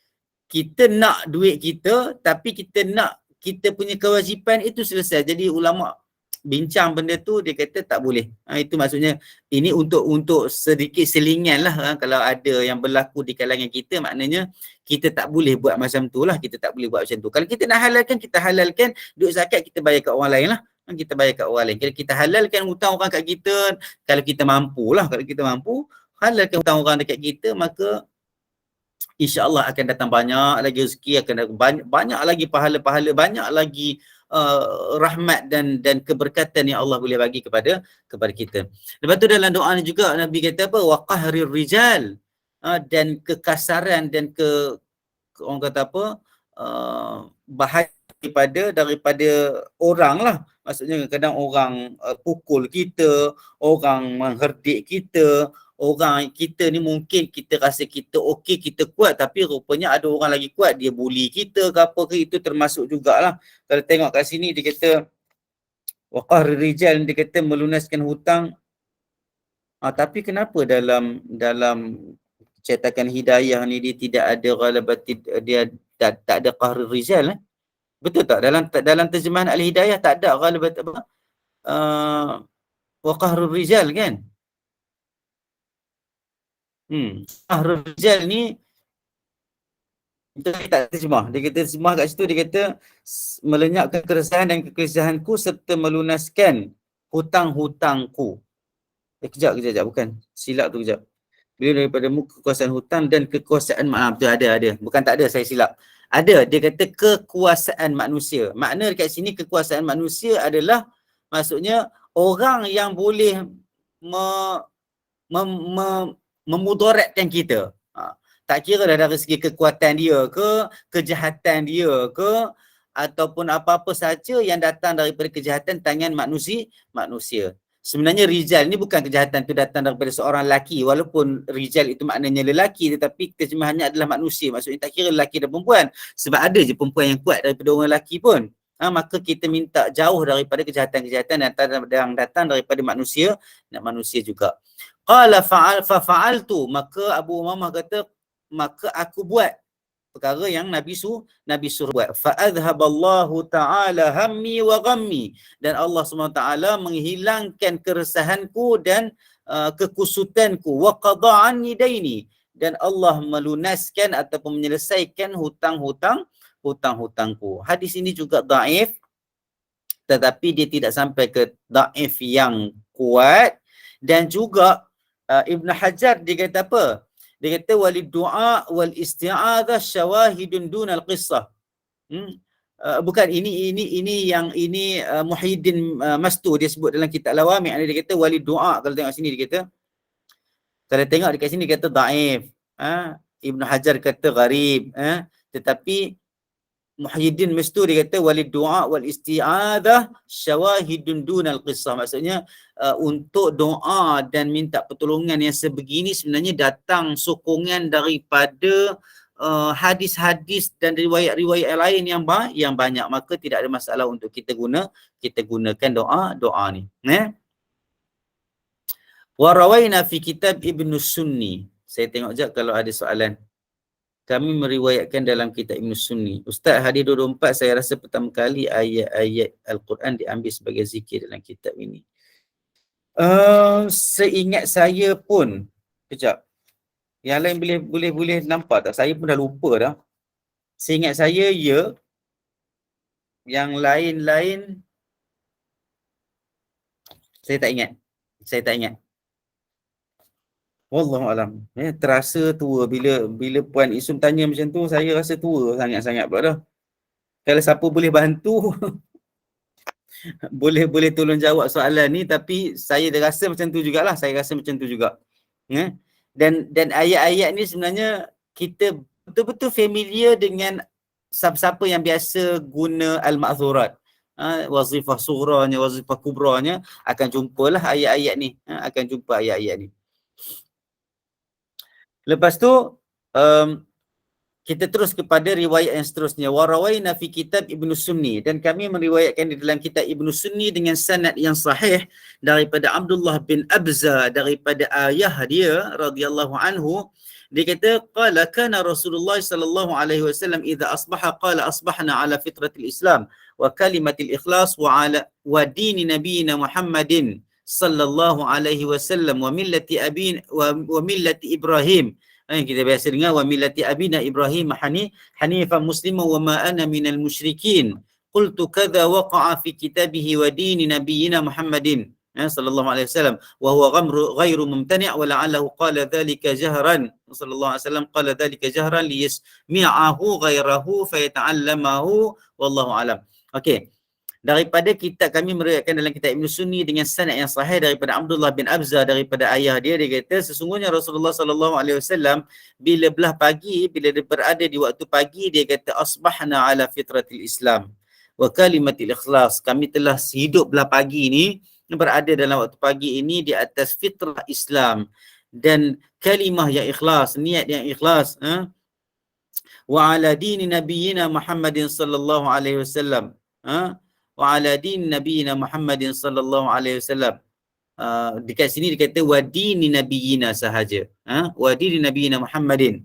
kita nak duit kita, tapi kita punya kewajipan itu selesai. Jadi ulama bincang benda tu, dia kata tak boleh. Itu maksudnya ini untuk sedikit selingan lah. Kalau ada yang berlaku di kalangan kita, maknanya kita tak boleh buat macam tu lah. Kita tak boleh buat macam tu. Kalau kita nak halalkan, kita halalkan. Duit zakat kita bayar kat orang lain lah. Kita bayar kat orang lain. Kalau kita halalkan hutang orang kat kita, kalau kita mampu lah. Kalau kita mampu halalkan hutang orang dekat kita, maka insya-Allah akan datang banyak lagi rezeki, akan datang banyak lagi pahala-pahala, banyak lagi rahmat dan keberkatan yang Allah boleh bagi kepada kita. Lepas tu dalam doa ni juga Nabi kata apa? Wa qahrir rijal, dan kekasaran dan orang kata apa? Bahaya daripada orang lah. Maksudnya kadang orang pukul kita, orang mengherdik kita, orang kita ni mungkin kita rasa kita okey, kita kuat, tapi rupanya ada orang lagi kuat, dia bully kita ke apa ke, itu termasuk jugalah. Kalau tengok kat sini dia kata waqar rijal, dia kata melunaskan hutang. Tapi kenapa dalam cetakan hidayah ni dia tidak ada ghalabatid, dia tak ada qahr rijal? Betul tak? Dalam terjemahan Al-Hidayah tak ada ghalabat apa? Waqar rijal kan? Qahrul rijal ni kita tak terjemah. Dia kata terjemah kat situ, dia kata melenyapkan keresahan dan kekesihanku serta melunaskan hutang-hutangku. Kejap, bukan. Silap tu kejap. Bila daripadamu kekuasaan hutang dan kekuasaan, maaf tu ada. Bukan tak ada, saya silap. Ada, dia kata kekuasaan manusia. Makna dekat sini kekuasaan manusia adalah maksudnya orang yang boleh memudaratkan kita. Tak kira dari segi kekuatan dia ke, kejahatan dia ke, ataupun apa-apa saja yang datang daripada kejahatan tangan manusia. Sebenarnya rijal ni bukan kejahatan tu datang daripada seorang lelaki, walaupun rijal itu maknanya lelaki, tetapi terjemahannya adalah manusia. Maksudnya tak kira lelaki dan perempuan, sebab ada je perempuan yang kuat daripada orang lelaki pun. maka kita minta jauh daripada kejahatan-kejahatan yang datang daripada manusia juga. Qala fa'altu, maka Abu Umamah kata, maka aku buat perkara yang Nabi suruh buat. Fa'adhaballahu ta'ala hammi wa ghammi, dan Allah SWT menghilangkan keresahanku dan kekusutanku. Wa qada anni daini, dan Allah melunaskan ataupun menyelesaikan hutang-hutangku. Hadis ini juga dhaif, tetapi dia tidak sampai ke dhaif yang kuat. Dan juga Ibn Hajar dia kata apa? Dia kata walid du'a wal isti'adzah syawahidun dunal qissah. Bukan ini Muhyiddin Mastu dia sebut dalam kitab Lawami', dia kata walid du'a. Kalau tengok sini dia kata, kalau tengok dekat sini dia kata dhaif. Ibn Hajar kata gharib. Tetapi Muhyiddin Mastu dia kata walid du'a wal isti'adzah syawahidun dunal qissah. Maksudnya untuk doa dan minta pertolongan yang sebegini sebenarnya datang sokongan daripada hadis-hadis dan riwayat-riwayat lain yang banyak, maka tidak ada masalah untuk kita gunakan doa ni. Wa rawaina fi kitab Ibn Sunni. Saya tengok jap kalau ada soalan. Kami meriwayatkan dalam kitab Ibn Sunni. Ustaz, hadis 24 saya rasa pertama kali ayat-ayat Al-Quran diambil sebagai zikir dalam kitab ini. Seingat saya pun, kejap. Yang lain boleh nampak tak? Saya pun dah lupa dah. Seingat saya ya. Yang lain-lain saya tak ingat. Wallahualam. Terasa tua bila Puan Isum tanya macam tu, saya rasa tua sangat-sangat pula dah. Kalau siapa boleh bantu boleh tolong jawab soalan ni, tapi saya dah rasa macam tu jugalah. Dan ayat-ayat ni sebenarnya kita betul-betul familiar dengan siapa yang biasa guna al-ma'thurat. Wazifah sughra-nya, wazifah kubra-nya, akan jumpalah ayat-ayat ni. Akan jumpa ayat-ayat ni. Lepas tu kita terus kepada riwayat yang seterusnya. Wa rawaina fi kitab Ibn Sunni, dan kami meriwayatkan di dalam kitab Ibn Sunni dengan sanad yang sahih daripada Abdullah bin Abza, daripada ayah dia radhiyallahu anhu. Dia kata qala kana Rasulullah sallallahu alaihi wasallam idza asbaha qala asbahna ala fitratil Islam wa kalimatil ikhlas wa dini nabiyina Muhammadin sallallahu alaihi wasallam wa millati Ibrahim. Kita biasa dengar wa millati abina Ibrahim hanifan musliman wa ma ana minal musyrikin. Qultu kadza waqa'a fi kitabihi wa dini nabiyyina Muhammadin sallallahu alaihi wasallam wa huwa ghairu mumtani' wa la'allahu qala dhalika jahran. Sallallahu alaihi wasallam qala dhalika jahran liyasmi'ahu ghairahu fayata'allamahu wallahu alam. Okey. Daripada kitab kami meriwayatkan dalam kitab Ibn Sunni dengan sanad yang sahih daripada Abdullah bin Abza, daripada ayah dia kata sesungguhnya Rasulullah sallallahu alaihi wasallam bila belah pagi, bila dia berada di waktu pagi, dia kata asbahna ala fitratil Islam wa kalimatil ikhlas. Kami telah hidup belah pagi ni, berada dalam waktu pagi ini di atas fitrah Islam dan kalimah yang ikhlas, niat yang ikhlas. Wa ala dini nabiyyina Muhammadin sallallahu alaihi wasallam. Wa ala din nabiyina Muhammadin sallallahu alaihi wasallam. Dekat sini dia kata wa dini nabiyina sahaja. Wa dini nabiyina Muhammadin.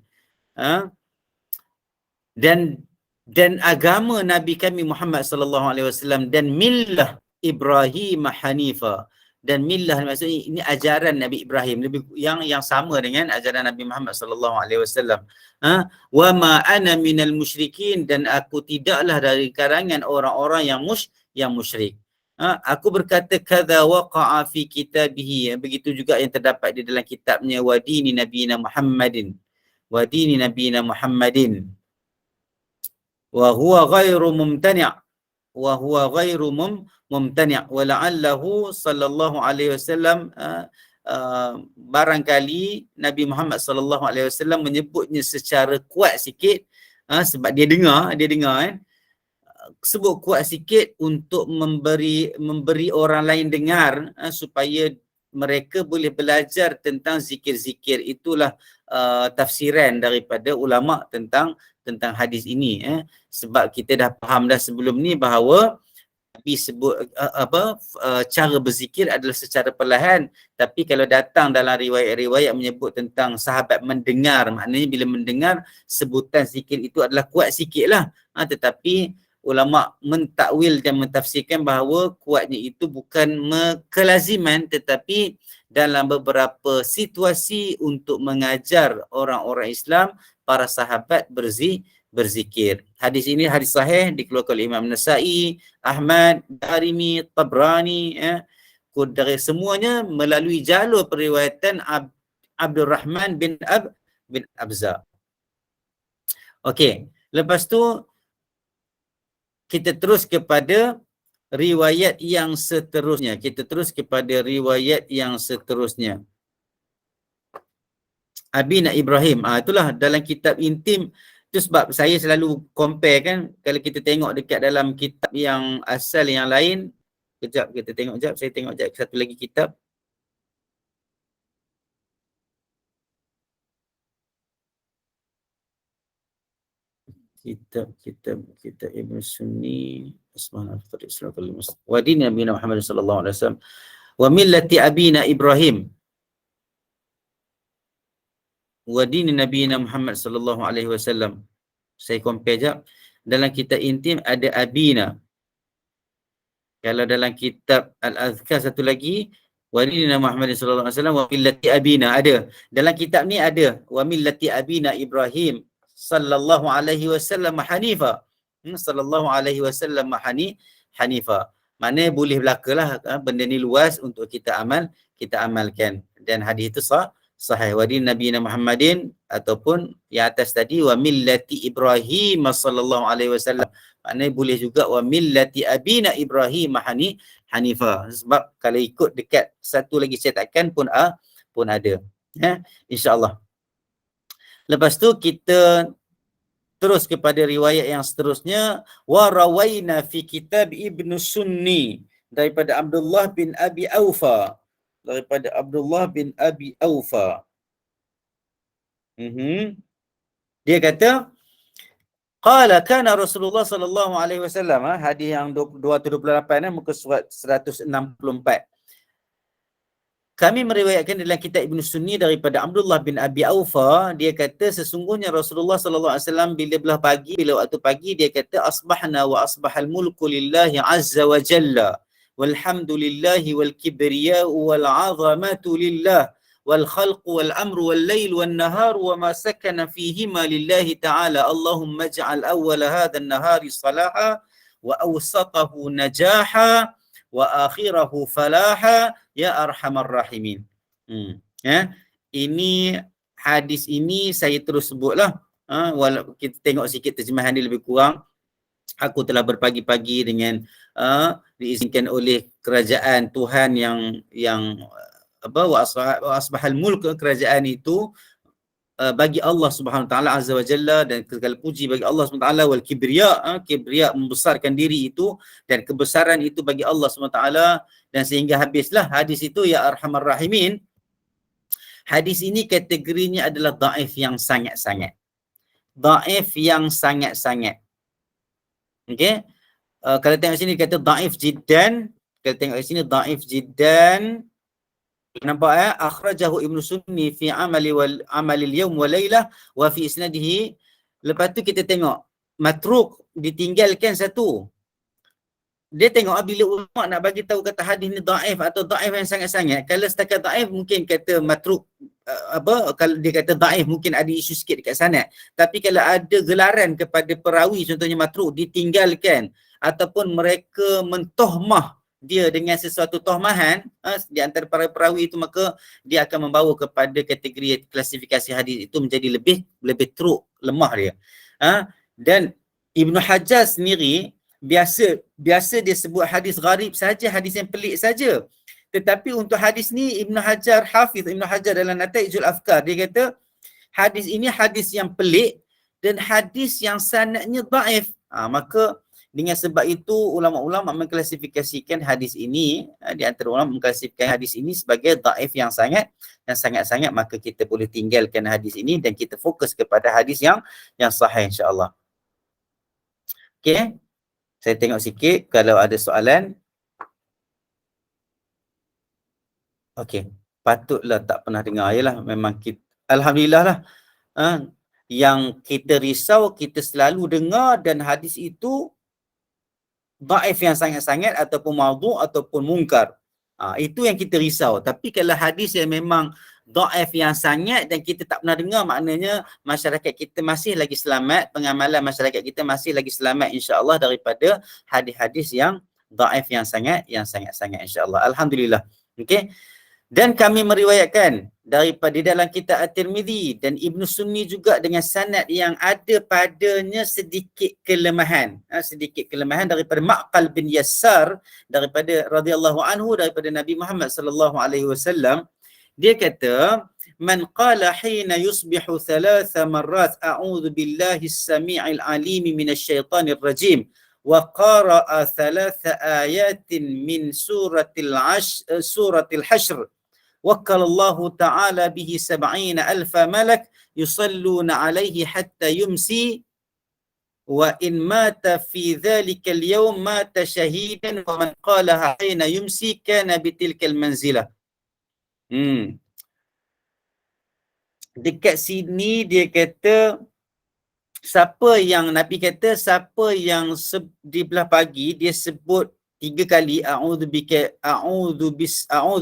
Dan agama Nabi kami Muhammad sallallahu alaihi wasallam dan millah Ibrahim hanifa. Dan millah maksudnya ini ajaran Nabi Ibrahim, yang sama dengan ajaran Nabi Muhammad sallallahu alaihi wasallam. Wa ma ana minal musyrikin, dan aku tidaklah dari karangan orang-orang yang musyrik. Aku berkata kadza waqa'a fi kitabihi, begitu juga yang terdapat di dalam kitabnya wa dini nabiyina Muhammadin. Wa dini nabiyina Muhammadin. Wa huwa ghairu mumtani'. Wa huwa ghairu mumtani' wa la'allahu sallallahu alaihi wasallam barangkali Nabi Muhammad sallallahu alaihi wasallam menyebutnya secara kuat sikit sebab dia dengar sebut kuat sikit untuk memberi orang lain dengar supaya mereka boleh belajar tentang zikir-zikir. Itulah tafsiran daripada ulama tentang hadis ini. Sebab kita dah faham dah sebelum ni bahawa Nabi sebut cara berzikir adalah secara perlahan, tapi kalau datang dalam riwayat-riwayat menyebut tentang sahabat mendengar, maknanya bila mendengar sebutan zikir itu adalah kuat sikitlah. Tetapi ulama mentakwil dan mentafsirkan bahawa kuatnya itu bukan kelaziman, tetapi dalam beberapa situasi untuk mengajar orang-orang Islam, para sahabat berzikir. Hadis ini hadis sahih, dikeluarkan oleh Imam Nasa'i, Ahmad, Darimi, Tabrani, dari semuanya melalui jalur periwayatan Abdul Rahman bin Abza. Okey, lepas tu kita terus kepada riwayat yang seterusnya. Abina Ibrahim. Itulah dalam kitab intim. Itu sebab saya selalu compare kan, kalau kita tengok dekat dalam kitab yang asal yang lain. Kejap kita tengok sekejap, saya tengok sekejap satu lagi kitab. Kitab Ibn Sunni wa din Nabi Muhammad sallallahu alaihi wasallam wa millati abina Ibrahim wa din Nabi Muhammad sallallahu alaihi wasallam. Saya compare jap. Dalam kitab intim ada abina. Kalau dalam kitab Al-Azkar satu lagi wa din Muhammad sallallahu alaihi wasallam wa millati abina ada. Dalam kitab ni ada wa millati abina Ibrahim sallallahu alaihi wasallam hanifa. Sallallahu alaihi wasallam hanifa. Maknanya boleh belakalah benda ni luas untuk kita amalkan. Dan hadis itu sahih. Wa din Nabi Muhammadin ataupun yang atas tadi wa millati Ibrahim sallallahu alaihi wasallam. Maknanya boleh juga wa millati abina Ibrahim hanifa. Sebab kalau ikut dekat satu lagi cetakan pun ada. InsyaAllah. Lepas tu kita terus kepada riwayat yang seterusnya. Wa rawaina fi kitab Ibn Sunni daripada Abdullah bin Abi Aufa. Dia kata qala kana Rasulullah sallallahu alaihi wasallam, hadis yang 228 muka surat 164. Kami meriwayatkan dalam kitab Ibn Sunni daripada Abdullah bin Abi Aufa, dia kata sesungguhnya Rasulullah sallallahu alaihi wasallam bila waktu pagi dia kata asbahna wa asbahal mulku lillahi azza wa jalla walhamdulillahi wal kibriya'u wal 'azamatu lillah wal khalqu wal amru wal lail wan nahar wa ma sakana fihima lillahi ta'ala Allahumma ij'al awwala hadha an-nahari salaha wa awsatahu najaha wa akhirahu falaha ya arhamar rahimin. Ini hadis ini saya terus sebutlah. Walau kita tengok sikit terjemahan dia lebih kurang. Aku telah berpagi-pagi dengan diizinkan oleh kerajaan Tuhan yang wa asbahal mulk, kerajaan itu bagi Allah Subhanahu Wa Taala Azza wa Jalla, dan segala puji bagi Allah Subhanahu Wa Taala, wal kibriya, kibriya membesarkan diri itu, dan kebesaran itu bagi Allah Subhanahu Wa Taala, dan sehingga habislah hadis itu ya arhamar rahimin. Hadis ini kategorinya adalah dhaif yang sangat-sangat. Okey. Kalau tengok sini kata dhaif jiddan, kalau tengok sini dhaif jiddan. Nampak akhrajahu Ibn Sunni fi amalil yawm wa laylah wa fi isnadihi. Lepas tu kita tengok matruk, ditinggalkan satu. Dia tengok bila ulama nak bagi tahu kata hadis ni dhaif atau dhaif yang sangat-sangat. Kalau setakat dhaif mungkin kata matruk, kalau dia kata dhaif mungkin ada isu sikit dekat sanad. Tapi kalau ada gelaran kepada perawi, contohnya matruk, ditinggalkan ataupun mereka mentohmah dia dengan sesuatu tohmahan di antara para perawi itu, maka dia akan membawa kepada kategori klasifikasi hadis itu menjadi lebih teruk, lemah dia. Dan Ibnu Hajar sendiri biasa dia sebut hadis gharib saja, hadis yang pelik saja. Tetapi untuk hadis ni Hafiz Ibnu Hajar dalam Nataijul Afkar dia kata hadis ini hadis yang pelik dan hadis yang sanadnya dhaif. Maka Dengan sebab itu ulama-ulama mengklasifikasikan hadis ini, di antara ulama mengklasifikasikan hadis ini sebagai dhaif yang sangat-sangat, maka kita boleh tinggalkan hadis ini dan kita fokus kepada hadis yang sahih insya-Allah. Okey. Saya tengok sikit kalau ada soalan. Okey. Patutlah tak pernah dengar. Yalah memang kita, alhamdulillah lah. Yang kita risau, kita selalu dengar dan hadis itu dhaif yang sangat-sangat ataupun maudhu' ataupun munkar. Itu yang kita risau. Tapi kalau hadis yang memang dhaif yang sangat dan kita tak pernah dengar, maknanya masyarakat kita masih lagi selamat, pengamalan masyarakat kita masih lagi selamat insya-Allah daripada hadis-hadis yang dhaif yang sangat-sangat insya-Allah. Alhamdulillah. Okey. Dan kami meriwayatkan daripada dalam kitab At-Tirmizi dan Ibn Sunni juga dengan sanad yang ada padanya sedikit kelemahan. Sedikit kelemahan daripada Ma'qal bin Yassar daripada radhiyallahu anhu daripada Nabi Muhammad sallallahu alaihi wasallam. Dia kata, "Man qala hina yusbihu thalatha marrat a'udzu billahi as-sami'il 'alim minasyaitonir rajim wa qara'a thalatha ayatin min suratil hashr وكل الله تعالى به 70,000 ملك يصلون عليه حتى يمسي وإن مات في ذلك اليوم مات شهيدا ومن قالها حين يمسي كان بتلك المنزلة." Dekat sini dia kata, siapa yang Nabi kata, siapa yang di belah pagi dia sebut 3 kali a'udzu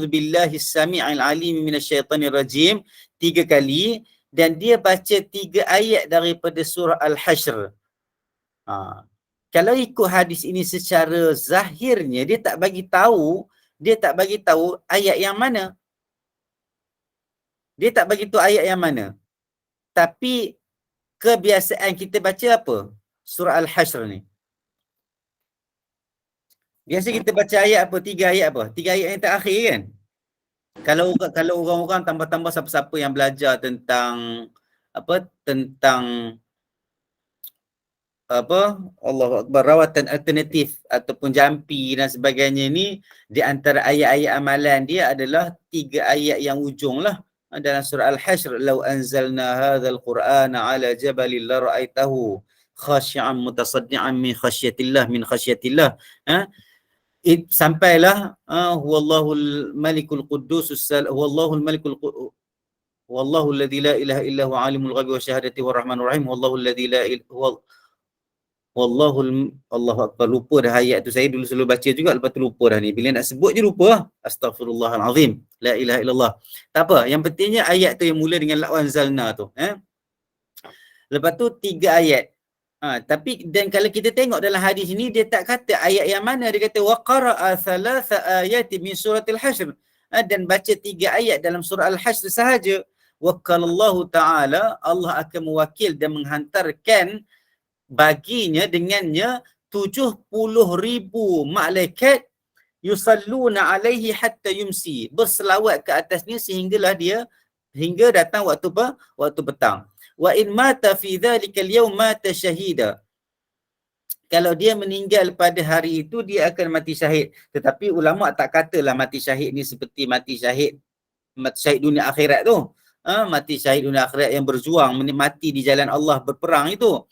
billahi as-sami'il 'alim minasyaitonir rajim, 3 kali, dan dia baca 3 ayat daripada surah Al-Hashr. Kalau ikut hadis ini secara zahirnya dia tak bagi tahu ayat yang mana. Dia tak bagi tahu ayat yang mana. Tapi kebiasaan kita baca apa? Surah Al-Hashr ni. Biasa kita baca ayat apa? 3 ayat apa? 3 ayat yang terakhir kan? Kalau orang-orang tambah-tambah siapa-siapa yang belajar tentang Allahu Akbar, rawatan alternatif ataupun jampi dan sebagainya ni, di antara ayat-ayat amalan dia adalah 3 ayat yang ujung lah. Dalam surah Al-Hashr, "Lau anzalna hadzal Qur'ana 'ala jabalin la ra'aitahu khashi'an mutasaddian min khasyatillah." Sampailah huwallahul malikul quddus huwallahul malikul wallahu alladzi la ilaha illa huwa alimul ghaibi wasyahadati warrahmanur rahim wallahu alladzi la ilaha Allahu akbar. Lupa dah ayat tu. Saya dulu selalu baca juga, lepas tu lupa dah ni. Bila nak sebut je lupa lah. Astaghfirullahalazim. La ilaha illallah. Tak apa, yang pentingnya ayat tu yang mula dengan la anzalna tu. Lepas tu 3 ayat. Tapi dan kalau kita tengok dalam hadis ni, dia tak kata ayat yang mana. Dia kata wa qara'a thalatha ayati min suratil hashr. Dan baca 3 ayat dalam surah Al-Hashr sahaja. Wakalallahu ta'ala, Allah akan mewakil dan menghantarkan baginya dengannya 70,000 malaikat yusalluna alaihi hatta yumsi, berselawat ke atasnya hingga datang waktu petang. Wa in mata fi dhalikal yawm mata syahida. Kalau dia meninggal pada hari itu, dia akan mati syahid. Tetapi ulama tak katalah mati syahid ni seperti mati syahid dunia akhirat tu. Mati syahid dunia akhirat yang berjuang, mati di jalan Allah, berperang itu.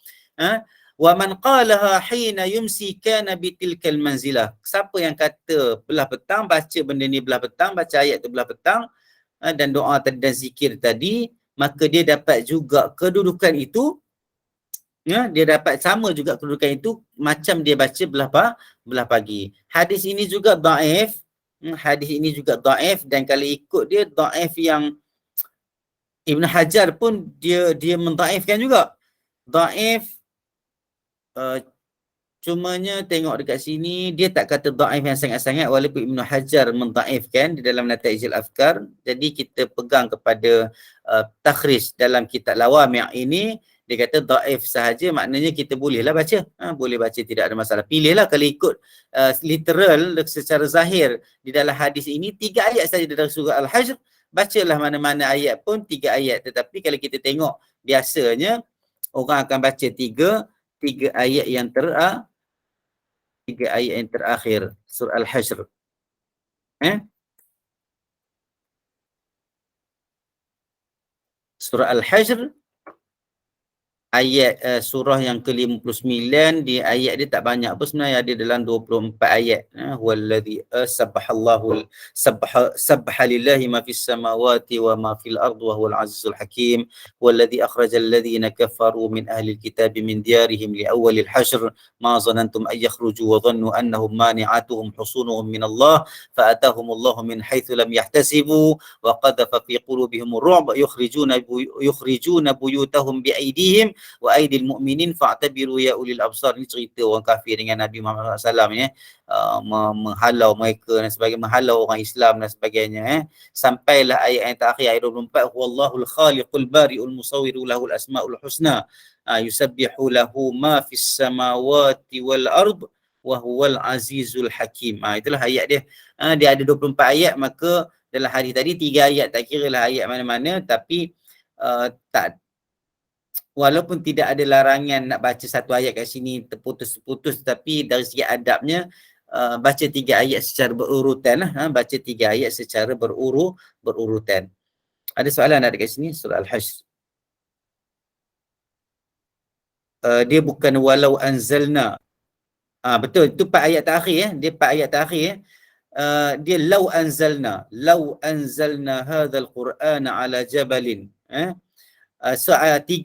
Wa man qalaha hina yumsi kana bitilkal manzilah. Siapa yang kata belah petang, baca benda ni belah petang, baca ayat tu belah petang, dan doa tadi dan zikir tadi, maka dia dapat juga kedudukan itu. Dia dapat sama juga kedudukan itu macam dia baca belah pagi. Hadis ini juga dhaif. Dan kalau ikut dia dhaif yang Ibn Hajar pun dia mendhaifkan juga. Dhaif, cumanya tengok dekat sini dia tak kata dhaif yang sangat-sangat, walaupun Ibn Hajar mendhaifkan di dalam Nataijul Afkar. Jadi kita pegang kepada takhrij dalam kitab Lawami' ini. Dia kata dhaif sahaja, maknanya kita bolehlah baca. Boleh baca, tidak ada masalah. Pilihlah kalau ikut literal secara zahir di dalam hadis ini 3 ayat saja dari surah Al-Hashr. Bacalah mana-mana ayat pun 3 ayat. Tetapi kalau kita tengok biasanya orang akan baca 3 ayat yang 3 ayat yang terakhir surah Al-Hashr. Surah Al-Hashr ayat surah yang ke-59, di ayat dia tak banyak pun sebenarnya, ada dalam 24 ayat. Huwallazi sabbaha lillahi ma fis samawati wa ma fil ardi wa huwal azizul hakim. Huwallazi akhrajal ladzina kafaru min ahli alkitabi min diyarihim li awwalil hashr ma zanantum ay yakhruju wa dhannu annahum mani'atuhum husunuhum min Allah fa atahumullahu min haitsu lam yahtasibu wa qadhafa fi qulubihim ar-ru'b yukhrijuna buyutahum bi aydihim wa aidil mu'minin fa'tabiru ya ulil absar. Ini cerita orang kafir dengan Nabi Muhammad SAW ya, menghalau mereka dan sebagainya, menghalau orang Islam dan sebagainya. Sampailah ayat yang terakhir, ayat 24, wallahul khaliqul bari'ul musawwiru lahul asmaul husna yusabbihu lahu ma fis samawati wal ard wa huwal azizul hakim. Itulah ayat dia. Dia ada 24 ayat, maka dalam hadis tadi 3 ayat, tak kira lah ayat mana-mana, tapi tak, walaupun tidak ada larangan nak baca satu ayat kat sini terputus-putus, tapi dari segi adabnya baca 3 ayat secara berurutan lah. Baca 3 ayat secara berurutan. Ada soalan ada kat sini surah Al-Hashr? Dia bukan walau anzalna. Betul, itu 4 ayat terakhir dia 4 ayat terakhir dia lau anzalna hadzal qur'ana ala jabalin. 3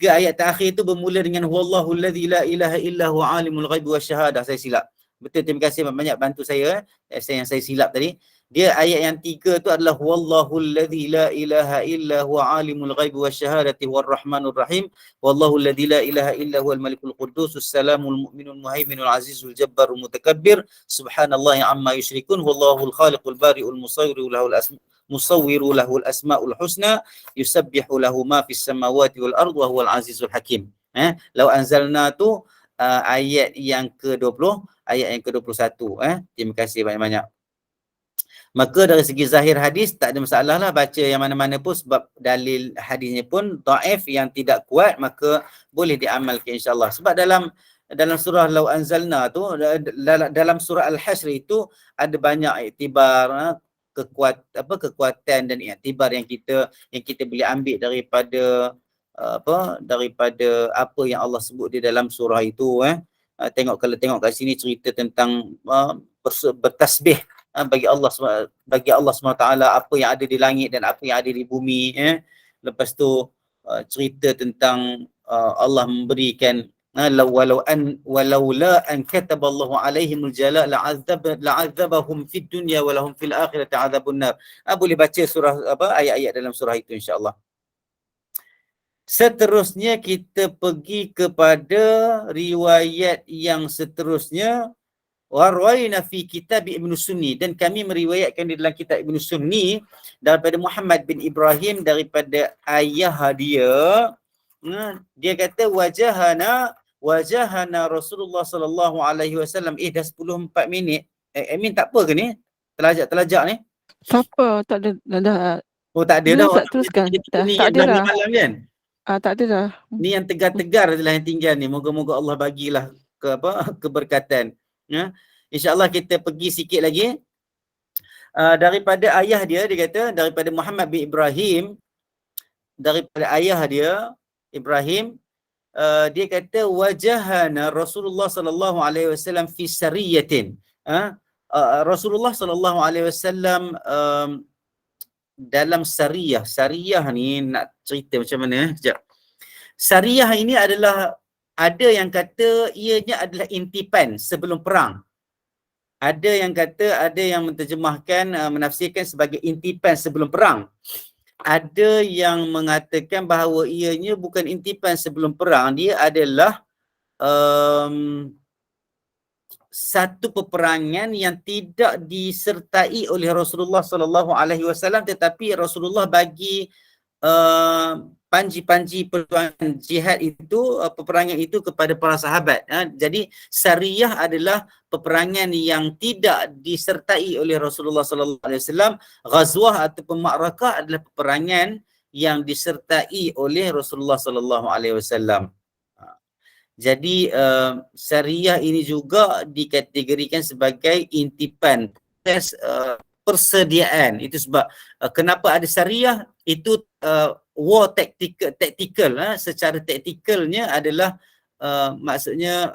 ayat terakhir itu bermula dengan wallahu allazi la ilaha illa huwa alimul ghaibi wasyahadah. Saya silap. Betul, terima kasih banyak bantu saya yang saya silap tadi. Dia ayat yang 3 tu adalah wallahu allazi la ilaha illa huwa alimul ghaibi wasyahadati warrahmanur rahim. Wallahu allazi la ilaha illa huwal malikul quddusus salamul mu'minul muhaiminul azizul jabbarul mutakabbir. Subhanallahi amma yusyrikun. Wallahul khaliqul bari'ul musawwiru lahul asmaul husna yusabbihu lahu ma fis samawati wal ardi wa huwal azizul hakim. Lau anzalna tu ayat yang ke-20, ayat yang ke-21. Terima kasih banyak-banyak. Maka dari segi zahir hadis tak ada masalah lah, baca yang mana-mana pun, sebab dalil hadisnya pun dhaif yang tidak kuat, maka boleh diamalkan insya-Allah. Sebab dalam surah Lau Anzalna tu, dalam surah Al-Hashr itu ada banyak iktibar, kekuatan dan iktibar yang kita boleh ambil daripada daripada apa yang Allah sebut di dalam surah itu. Kalau tengok kat sini cerita tentang bertasbih bagi Allah SWT, apa yang ada di langit dan apa yang ada di bumi. Lepas tu cerita tentang Allah memberikan walaula an kataballahu alaihimul jala la'adzabahum fid dunya wa lahum fil akhirati adzabun nar. Boleh baca surah ayat-ayat dalam surah itu insya-Allah. Seterusnya kita pergi kepada riwayat yang seterusnya. Warwaina fi kitab Ibn Sunni, dan kami meriwayatkan di dalam kitab Ibn Sunni daripada Muhammad bin Ibrahim, daripada ayah dia. Dia kata wajahana Rasulullah sallallahu alaihi wasallam. Dah 10:04 minit. Amin tak apa ke ni? Telajak ni? Tak apa, tak ada dah. Oh tak ada dah. Tak teruskan. Tak ada dah. Malam kan? Tak ada dah. Ni yang tegar-tegar adalah yang tinggal ni. Moga-moga Allah bagilah keberkatan. InsyaAllah kita pergi sikit lagi. Daripada ayah dia kata, daripada Muhammad bin Ibrahim, daripada ayah dia Ibrahim, dia kata wajahana Rasulullah sallallahu alaihi wasallam fi sariyatin. Rasulullah sallallahu alaihi wasallam dalam sariyah ni, nak cerita macam mana sekejap. Sariyah ini adalah, ada yang kata ianya adalah intipan sebelum perang. Ada yang kata, ada yang menterjemahkan, menafsirkan sebagai intipan sebelum perang. Ada yang mengatakan bahawa ianya bukan intipan sebelum perang, dia adalah satu peperangan yang tidak disertai oleh Rasulullah sallallahu alaihi wasallam, tetapi Rasulullah bagi panji-panji perjuangan jihad itu, peperangan itu kepada para sahabat. Jadi sariyah adalah peperangan yang tidak disertai oleh Rasulullah sallallahu alaihi wasallam. Ghazwah ataupun ma'rakah adalah peperangan yang disertai oleh Rasulullah sallallahu alaihi wasallam. Jadi syariah ini juga dikategorikan sebagai intipan, proses persediaan. Itu sebab kenapa ada syariah, itu war tactical secara taktikalnya adalah maksudnya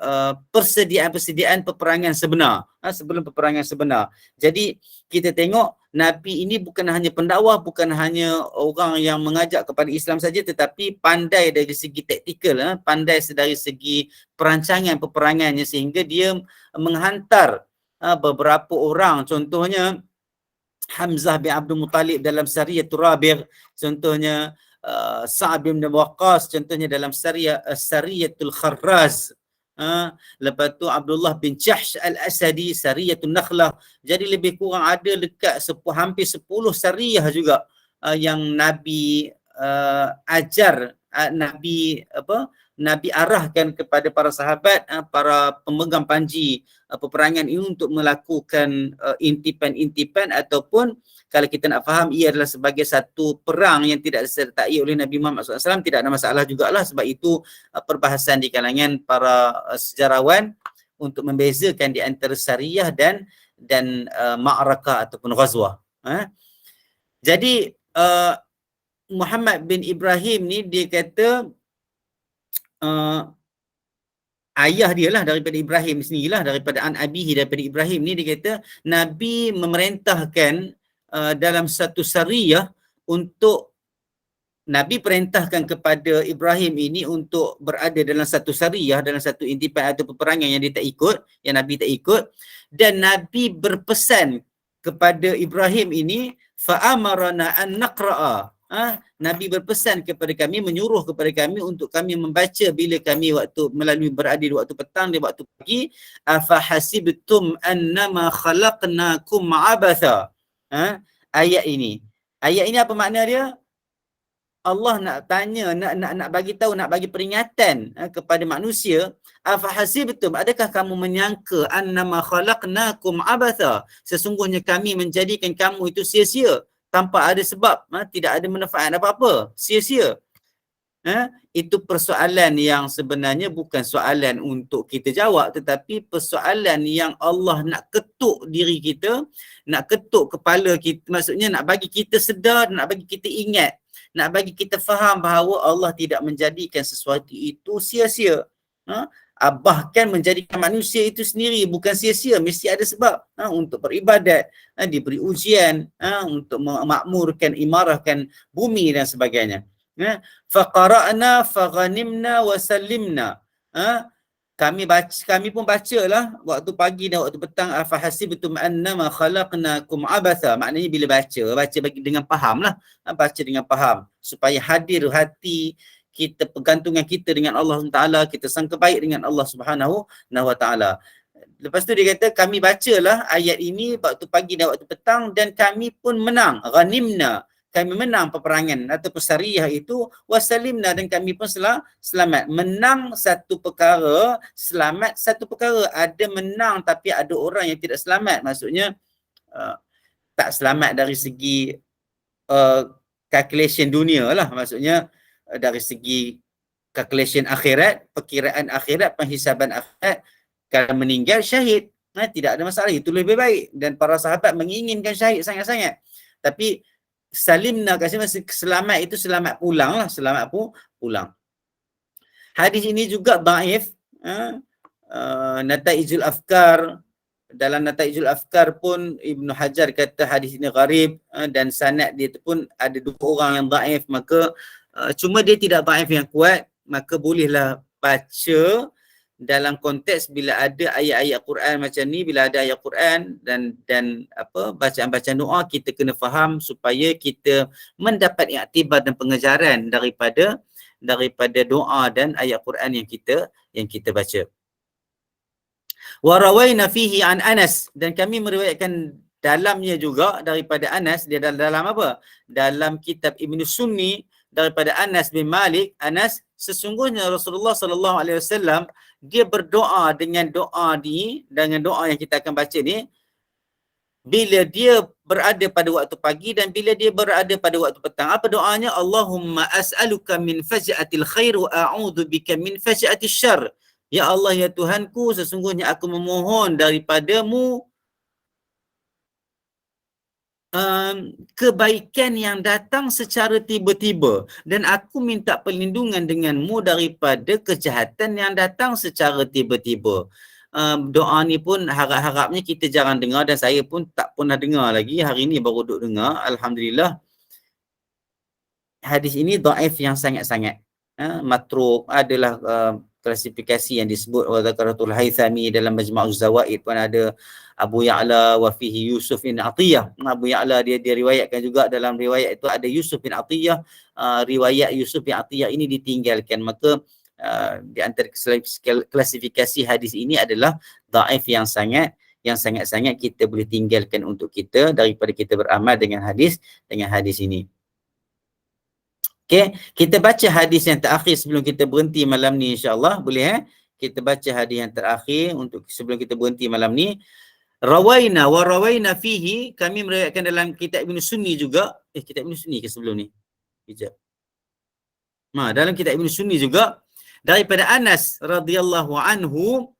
persediaan peperangan sebenar, sebelum peperangan sebenar. Jadi kita tengok Nabi ini bukan hanya pendakwah, bukan hanya orang yang mengajak kepada Islam saja, tetapi pandai dari segi taktikal, pandai dari segi perancangan peperangannya, sehingga dia menghantar beberapa orang, contohnya Hamzah bin Abdul Muttalib dalam Sariyatul Rabi', contohnya Sa'ad bin Waqqas, contohnya dalam Sariyatul Kharraz. Lepas tu Abdullah bin Jahsh al-Asadi, Sariyatul Nakhlah. Jadi lebih kurang ada dekat hampir 10 sariyah juga yang Nabi ajar, Nabi arahkan kepada para sahabat, para pemegang panji peperangan ini untuk melakukan intipan-intipan, ataupun kalau kita nak faham ia adalah sebagai satu perang yang tidak disertai oleh Nabi Muhammad SAW, tidak ada masalah jugalah. Sebab itu perbahasan di kalangan para sejarawan untuk membezakan di antara sariyah dan ma'rakah ataupun ghazwah. Jadi Muhammad bin Ibrahim ni dia kata ayah dia lah daripada Ibrahim sendirilah, daripada Abihi, daripada Ibrahim ni, dia kata Nabi memerintahkan dalam satu sariyah untuk Nabi perintahkan kepada Ibrahim ini untuk berada dalam satu sariyah, dalam satu intipan atau peperangan yang dia tak ikut, yang Nabi tak ikut, dan Nabi berpesan kepada Ibrahim ini, fa'amarana an naqra'a. Nabi berpesan kepada kami, menyuruh kepada kami untuk kami membaca bila kami melalui berada di waktu petang, di waktu pagi. Afahasibtum annama khalaqnakum abatha. Ayat ini apa makna dia? Allah nak tanya, nak bagi tahu, nak bagi peringatan kepada manusia. Afahasibtum, adakah kamu menyangka annama khalaqnakum abatha, sesungguhnya kami menjadikan kamu itu sia-sia, tanpa ada sebab, tidak ada manfaat apa-apa, sia-sia. Itu persoalan yang sebenarnya bukan soalan untuk kita jawab, tetapi persoalan yang Allah nak ketuk diri kita, nak ketuk kepala kita, maksudnya nak bagi kita sedar, nak bagi kita ingat, nak bagi kita faham bahawa Allah tidak menjadikan sesuatu itu sia-sia. Bahkan menjadikan manusia itu sendiri bukan sia-sia, mesti ada sebab, untuk beribadat, diberi ujian, untuk memakmurkan, imarahkan bumi dan sebagainya. Faqara'na faghanimna wasallimna. Kami pun bacalah waktu pagi dan waktu petang. Afahasibtum annama khalaqnakum abatha. Maknanya bila baca bagi dengan faham lah, baca dengan faham, supaya hadir hati kita, pergantungan kita dengan Allah Taala, kita sangka baik dengan Allah Subhanahu wa Taala. Lepas tu dia kata kami bacalah ayat ini waktu pagi dan waktu petang, dan kami pun menang. Ghanimna, kami menang peperangan atau persariyah itu. Wasalimna, dan kami pun selamat. Menang satu perkara, selamat satu perkara. Ada menang tapi ada orang yang tidak selamat. Maksudnya tak selamat dari segi calculation dunia lah. Maksudnya dari segi calculation akhirat, perkiraan akhirat, penghisaban akhirat, kalau meninggal syahid, tidak ada masalah, itu lebih baik. Dan para sahabat menginginkan syahid sangat-sangat. Tapi salimna, selamat itu selamat pulang lah, selamat pulang. Hadis ini juga dhaif. Nataijul Afkar, dalam Nataijul Afkar pun Ibnu Hajar kata hadis ini gharib, dan sanad dia tu pun ada 2 orang yang dhaif. Maka cuma dia tidak dhaif yang kuat, maka bolehlah baca dalam konteks bila ada ayat-ayat Quran macam ni, bila ada ayat Quran dan bacaan-bacaan doa, kita kena faham supaya kita mendapat iktibar dan pengejaran daripada doa dan ayat Quran yang kita baca. Wa rawaina fihi an Anas, dan kami meriwayatkan dalamnya juga daripada Anas. Dia dalam apa? Dalam kitab Ibnu Sunni, daripada Anas bin Malik. Anas, sesungguhnya Rasulullah sallallahu alaihi wasallam dia berdoa dengan doa yang kita akan baca ni bila dia berada pada waktu pagi dan bila dia berada pada waktu petang. Apa doanya? Allahumma as'aluka min faj'atil khair wa a'udzu bika min faj'atil syarr. Ya Allah, ya Tuhanku, sesungguhnya aku memohon daripadamu kebaikan yang datang secara tiba-tiba, dan aku minta perlindungan denganmu daripada kejahatan yang datang secara tiba-tiba. Doa ni pun harap-harapnya kita jarang dengar, dan saya pun tak pernah dengar lagi. Hari ni baru duk dengar. Alhamdulillah. Hadis ini dhaif yang sangat-sangat. Matruk adalah klasifikasi yang disebut oleh Zakaratul Haythami dalam Majma'uz Zawaid pun ada. Abu Ya'la wa fihi Yusuf bin Atiyah. Abu Ya'la dia riwayatkan juga dalam riwayat itu ada Yusuf bin Atiyah. Riwayat Yusuf bin Atiyah ini ditinggalkan. Maka di antara klasifikasi hadis ini adalah dhaif yang sangat-sangat kita boleh tinggalkan untuk kita daripada kita beramal dengan hadis ini. Okey, kita baca hadis yang terakhir sebelum kita berhenti malam ni, insya-Allah. Boleh kita baca hadis yang terakhir untuk sebelum kita berhenti malam ni. Rawaina wa rawaina fihi, kami meriwayatkan dalam kitab Ibn Sunni juga. Kitab Ibn Sunni ke sebelum ni? Kejap. Dalam kitab Ibn Sunni juga daripada Anas radhiyallahu anhu,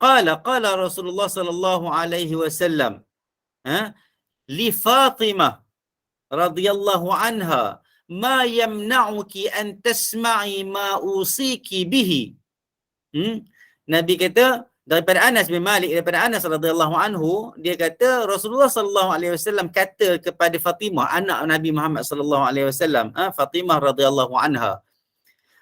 qala Rasulullah sallallahu alaihi wasallam li Fatimah radhiyallahu anha, ma yamna'uki an tasma'i ma usiki bihi. Nabi kata daripada Anas bin Malik, daripada Anas radhiyallahu anhu, dia kata Rasulullah sallallahu alaihi wasallam kata kepada Fatimah, anak Nabi Muhammad sallallahu alaihi wasallam, Fatimah radhiyallahu anha,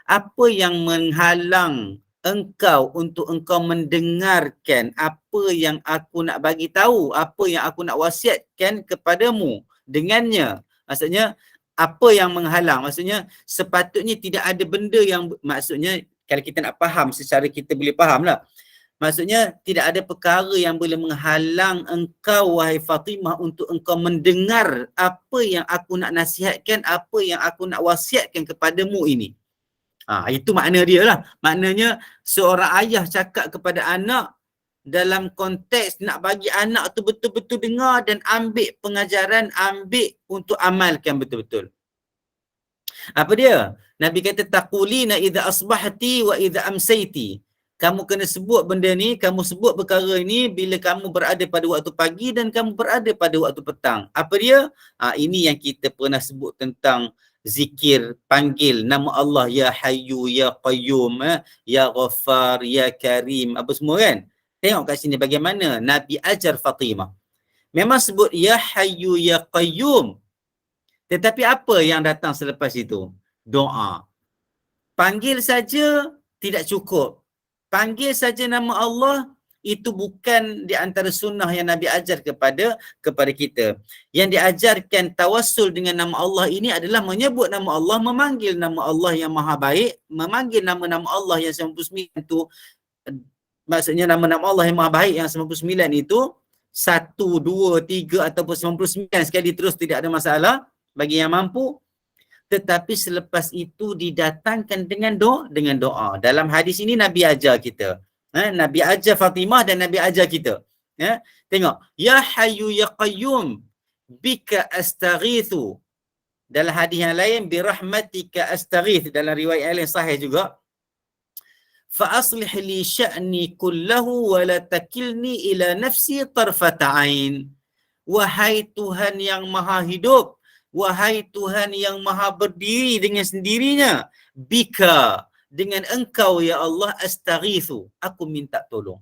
apa yang menghalang engkau untuk engkau mendengarkan apa yang aku nak bagi tahu, apa yang aku nak wasiatkan kepadamu dengannya? Maksudnya apa yang menghalang? Maksudnya sepatutnya tidak ada benda yang, maksudnya kalau kita nak faham secara kita boleh faham lah. Maksudnya tidak ada perkara yang boleh menghalang engkau, wahai Fatimah, untuk engkau mendengar apa yang aku nak nasihatkan, apa yang aku nak wasiatkan kepadamu ini. Itu makna dia lah. Maknanya seorang ayah cakap kepada anak dalam konteks nak bagi anak tu betul-betul dengar dan ambil pengajaran, ambil untuk amalkan betul-betul. Apa dia? Nabi kata taqulina idza asbahti wa idza amsayti. Kamu kena sebut benda ni, kamu sebut perkara ini bila kamu berada pada waktu pagi dan kamu berada pada waktu petang. Apa dia? Ini yang kita pernah sebut tentang zikir, panggil nama Allah, ya Hayyu, ya Qayyum, ya Ghaffar, ya Karim, apa semua kan? Tengok kat sini bagaimana Nabi ajar Fatimah. Memang sebut ya Hayyu, ya Qayyum. Tetapi apa yang datang selepas itu? Doa. Panggil saja tidak cukup. Panggil saja nama Allah itu bukan di antara sunnah yang Nabi ajar kepada kita. Yang diajarkan tawassul dengan nama Allah ini adalah menyebut nama Allah, memanggil nama Allah yang maha baik, memanggil nama-nama Allah yang 99 itu, maksudnya nama-nama Allah yang maha baik yang 99 itu 1, 2, 3 ataupun 99 sekali terus tidak ada masalah bagi yang mampu. Tetapi selepas itu didatangkan dengan doa. Dalam hadis ini Nabi ajar kita. Nabi ajar Fatimah dan Nabi ajar kita. Tengok. Ya Hayyu ya Qayyum bika astaghithu. Dalam hadis yang lain birahmatika astaghith. Dalam riwayat yang lain sahih juga. Fa aslih li sya'ni kullahu wa la takilni ila nafsi tarfata ain. Wahai Tuhan yang maha hidup, wahai Tuhan yang maha berdiri dengan sendirinya, bika, dengan engkau ya Allah, astaghithu, aku minta tolong.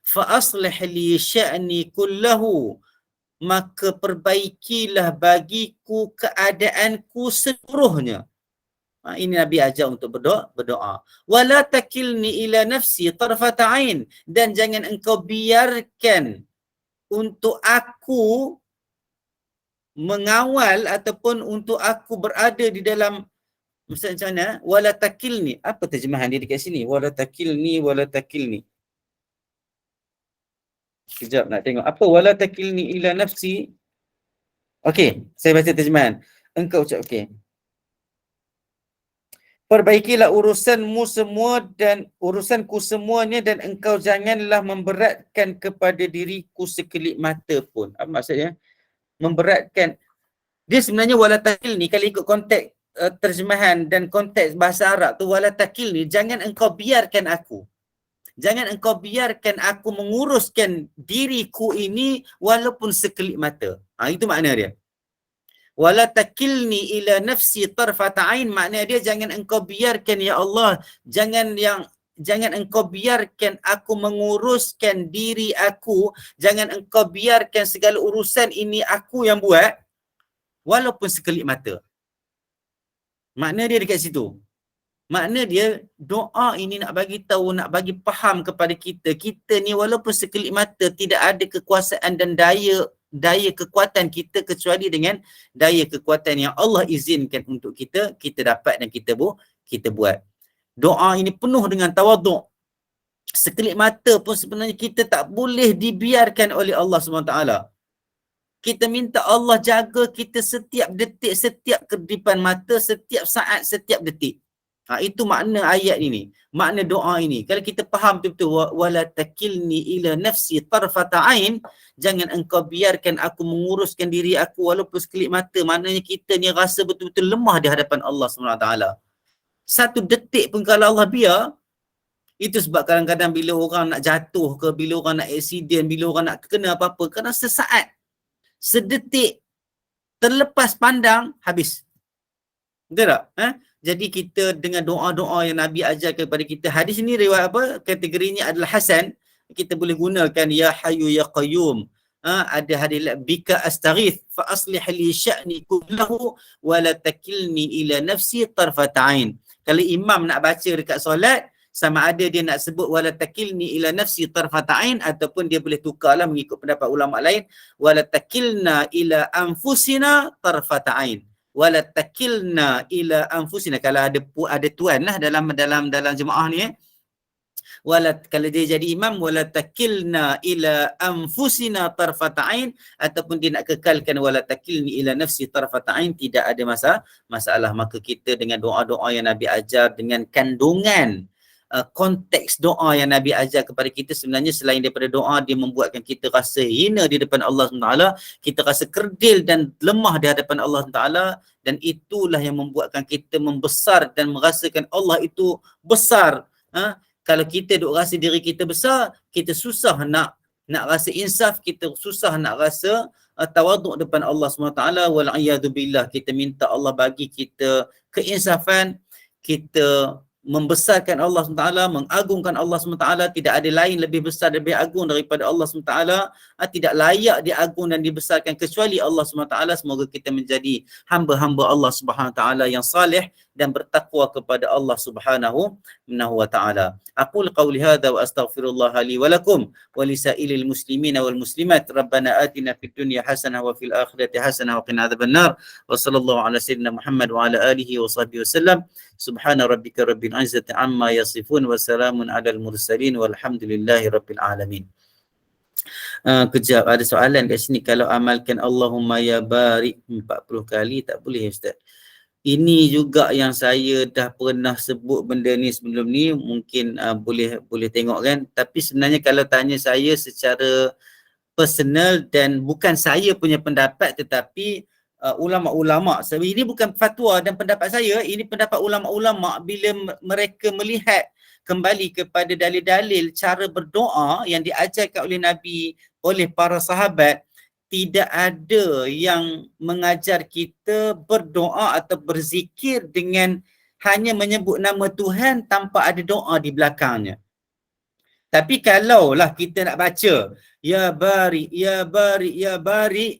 Fa aslih li sya'ni kullahu, maka perbaikilah bagiku keadaanku seluruhnya. Ini Nabi ajar untuk berdoa. Wala takilni ila nafsi tarfata ain, dan jangan engkau biarkan untuk aku mengawal ataupun untuk aku berada di dalam, macam mana? Wala takilni. Apa terjemahan dia dekat sini? Wala takilni. Sekejap nak tengok. Apa wala takilni ila nafsi? Okey, saya baca terjemahan. Engkau ucap okey. Perbaikilah urusanmu semua dan urusanku semuanya, dan engkau janganlah memberatkan kepada diriku sekelip mata pun. Apa maksudnya? Memberatkan. Dia sebenarnya wala takil ni, kalau ikut konteks terjemahan dan konteks bahasa Arab tu, wala takil ni, jangan engkau biarkan aku. Jangan engkau biarkan aku menguruskan diriku ini walaupun sekelip mata. Itu makna dia. Wala takilni ila nafsi tarfata ain, makna dia jangan engkau biarkan ya Allah, jangan engkau biarkan aku menguruskan diri aku, jangan engkau biarkan segala urusan ini aku yang buat walaupun sekelip mata. Makna dia dekat situ. Makna dia doa ini nak bagi tahu, nak bagi faham kepada kita, kita ni walaupun sekelip mata tidak ada kekuasaan dan daya kekuatan kita kecuali dengan daya kekuatan yang Allah izinkan untuk kita dapat dan kita buat. Doa ini penuh dengan tawaduk. Sekelip mata pun sebenarnya kita tak boleh dibiarkan oleh Allah SWT. Kita minta Allah jaga kita setiap detik, setiap kedipan mata, setiap saat, setiap detik. Itu makna ayat ini, makna doa ini. Kalau kita faham betul-betul, wala takilni ila nafsi tarfata ain, jangan engkau biarkan aku menguruskan diri aku walaupun sekelip mata. Maknanya kita ni rasa betul-betul lemah di hadapan Allah SWT. Satu detik pun kalau Allah biar, itu sebab kadang-kadang bila orang nak jatuh ke, bila orang nak aksiden, bila orang nak kena apa-apa, kadang sesaat, sedetik, terlepas pandang, habis. Betul tak? Jadi kita dengan doa-doa yang Nabi ajarkan kepada kita. Hadis ini riwayat apa? Kategorinya adalah hasan. Kita boleh gunakan ya hayyu ya qayyum. Ada hadis bika astaghith fa aslih li sya'ni kullahu wa la takilni ila nafsi tarfata ain. Kalau imam nak baca dekat solat, sama ada dia nak sebut wala takilni ila nafsi tarfata ain ataupun dia boleh tukarlah mengikut pendapat ulama lain wala takilna ila anfusina tarfata ain. Wala takilna ila anfusina, kalau ada tuan lah dalam jemaah ni kalau dia jadi imam, wala takilna ila anfusina tarfata ain, ataupun dia nak kekalkan wala takilni ila nafsi tarfata ain, tidak ada masalah. Maka kita dengan doa-doa yang Nabi ajar, dengan kandungan konteks doa yang Nabi ajar kepada kita, sebenarnya selain daripada doa, dia membuatkan kita rasa hina di depan Allah SWT, kita rasa kerdil dan lemah di hadapan Allah SWT, dan itulah yang membuatkan kita membesar dan merasakan Allah itu besar. Kalau kita duk rasa diri kita besar, kita susah nak rasa insaf, kita susah nak rasa tawaduk depan Allah SWT. Wal'iyadzubillah, kita minta Allah bagi kita keinsafan, kita membesarkan Allah SWT, mengagungkan Allah SWT. Tidak ada lain lebih besar, lebih agung daripada Allah SWT. Tidak layak diagung dan dibesarkan kecuali Allah SWT. Semoga kita menjadi hamba-hamba Allah SWT yang salih dan bertakwa kepada Allah Subhanahu wa ta'ala. Aqul qawli hadha wa astaghfirullah li wa lakum wa li sa'ilil muslimina wal muslimat. Rabbana atina fid dunya hasanah wa fil akhirati hasanah wa qina adzabannar. Wa sallallahu ala sayyidina Muhammad wa ala alihi wa sahbihi wasallam. Subhana rabbika rabbil izzati amma yasifun wa salamun alal mursalin walhamdulillahi rabbil alamin. Kejap, ada soalan kat sini. Kalau amalkan Allahumma ya barik 40 kali tak boleh Ustaz? Ini juga yang saya dah pernah sebut benda ni sebelum ni, mungkin boleh tengok kan. Tapi sebenarnya kalau tanya saya secara personal, dan bukan saya punya pendapat tetapi ulama-ulama, sebab ini bukan fatwa dan pendapat saya, ini pendapat ulama-ulama bila mereka melihat kembali kepada dalil-dalil cara berdoa yang diajarkan oleh Nabi, oleh para sahabat. Tidak ada yang mengajar kita berdoa atau berzikir dengan hanya menyebut nama Tuhan tanpa ada doa di belakangnya. Tapi kalaulah kita nak baca ya bari, ya bari, ya bari,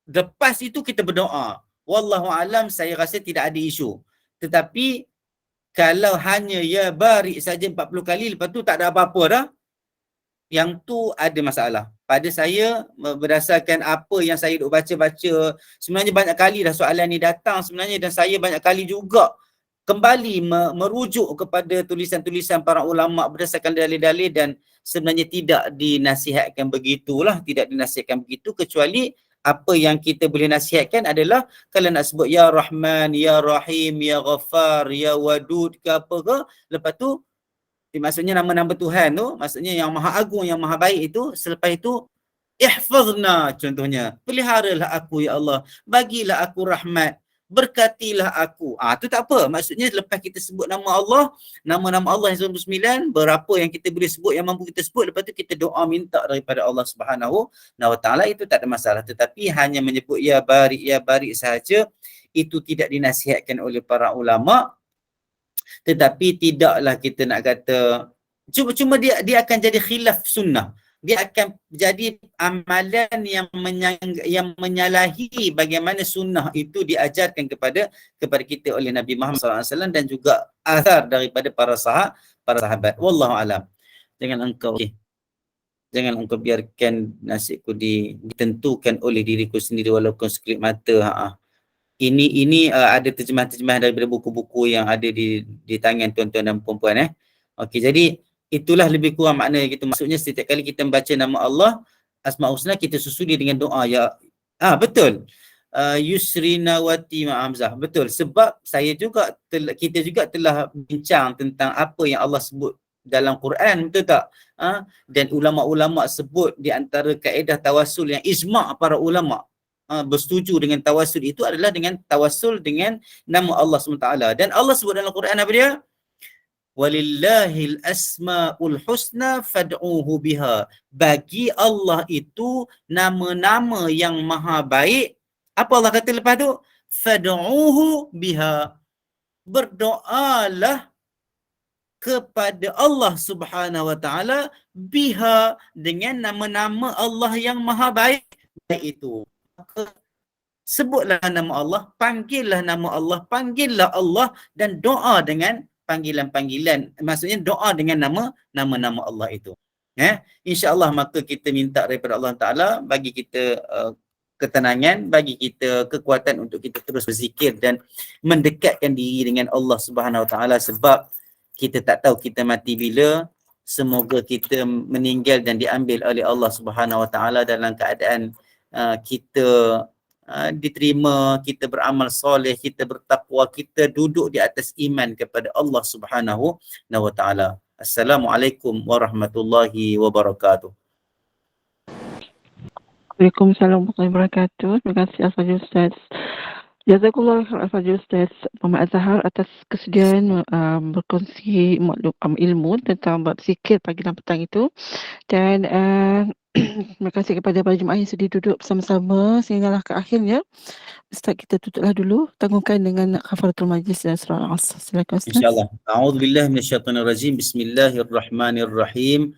lepas itu kita berdoa, wallahu alam, saya rasa tidak ada isu. Tetapi kalau hanya ya bari saja 40 kali, lepas tu tak ada apa-apa dah, yang tu ada masalah. Pada saya, berdasarkan apa yang saya duk baca-baca, sebenarnya banyak kali dah soalan ni datang sebenarnya, dan saya banyak kali juga kembali merujuk kepada tulisan-tulisan para ulama berdasarkan dalil-dalil, dan sebenarnya tidak dinasihatkan begitulah, tidak dinasihatkan begitu, kecuali apa yang kita boleh nasihatkan adalah kalau nak sebut ya Rahman, ya Rahim, ya Ghaffar, ya Wadud ke apa ke, lepas tu maksudnya nama-nama Tuhan tu, maksudnya yang maha agung, yang maha baik itu. Selepas itu ihfazna, contohnya peliharalah aku ya Allah, bagilah aku rahmat, berkatilah aku. Tu tak apa. Maksudnya lepas kita sebut nama Allah, nama-nama Allah yang 99, berapa yang kita boleh sebut, yang mampu kita sebut, lepas tu kita doa minta daripada Allah Subhanahu wa Ta'ala, itu tak ada masalah. Tetapi hanya menyebut ya barik sahaja, itu tidak dinasihatkan oleh para ulama. Tetapi tidaklah kita nak kata, cuma dia akan jadi khilaf sunnah. Dia akan jadi amalan yang menyalahi bagaimana sunnah itu diajarkan kepada kita oleh Nabi Muhammad SAW dan juga azhar daripada para sahabat. Wallahu alam. Jangan engkau biarkan nasibku ditentukan oleh diriku sendiri walaupun sekelip mata. Ini ada terjemahan-terjemahan daripada buku-buku yang ada di tangan tuan-tuan dan puan-puan. Okey, jadi itulah lebih kurang makna gitu. Maksudnya setiap kali kita membaca nama Allah Asmaul Husna, kita susuli dengan doa ya. Betul. Yusrina wati ma'amzah. Betul. Sebab kita juga telah bincang tentang apa yang Allah sebut dalam Quran, betul tak? Dan ulama-ulama sebut di antara kaedah tawassul yang ijma' para ulama bersetuju dengan tawassul itu adalah dengan tawassul dengan nama Allah SWT. Dan Allah sebut dalam Quran apa dia? Walillahil asmaul husna fad'uhu biha. Bagi Allah itu nama-nama yang maha baik. Apa Allah kata lepas tu? Fad'uhu biha. Berdoalah kepada Allah Subhanahu wa Ta'ala biha, dengan nama-nama Allah yang maha baik itu. Maka sebutlah nama Allah, panggillah nama Allah, panggillah Allah dan doa dengan panggilan-panggilan. Maksudnya doa dengan nama-nama Allah itu. InsyaAllah maka kita minta daripada Allah Ta'ala bagi kita ketenangan, bagi kita kekuatan untuk kita terus berzikir dan mendekatkan diri dengan Allah Subhanahu Wa Ta'ala, sebab kita tak tahu kita mati bila. Semoga kita meninggal dan diambil oleh Allah Subhanahu Wa Ta'ala dalam keadaan kita diterima, kita beramal soleh, kita bertakwa, kita duduk di atas iman kepada Allah Subhanahu wa Ta'ala. Assalamualaikum warahmatullahi wabarakatuh. Waalaikumsalam warahmatullahi wabarakatuh. Terima kasih Al-Fadhil Ustaz. Jazakallah khair Al-Fadhil Ustaz Muhammad Azhar atas kesediaan berkongsi ilmu tentang bab zikir pagi dan petang itu. Dan terima kasih kepada para jemaah yang sudi duduk bersama-sama sehinggalah ke akhirnya. Ustaz, kita tutuplah dulu, tangguhkan dengan kafaratul majlis dan surah Al-Asr. Silakan Ustaz. InsyaAllah. A'udzubillahi minasyaitonirrajim. Bismillahirrahmanirrahim.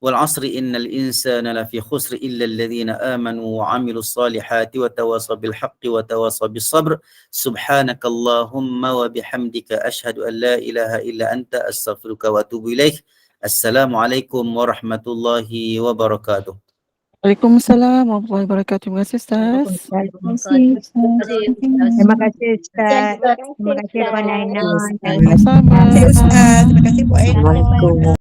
Wal 'asri innal insana lafi khusr illa alladhina amanu wa 'amilus solihati wa tawasaw bil haqqi wa tawasaw bis sabr. Subhanakallahumma wa bihamdika asyhadu an la ilaha illa anta astaghfiruka wa atubu ilaik. Assalamualaikum warahmatullahi wabarakatuh. Waalaikumsalam warahmatullahi wabarakatuh. Terima kasih Ustaz. Terima kasih Ustaz. Terima kasih Puan Aina. Sama-sama. Terima kasih Puan Aina. Assalamualaikum.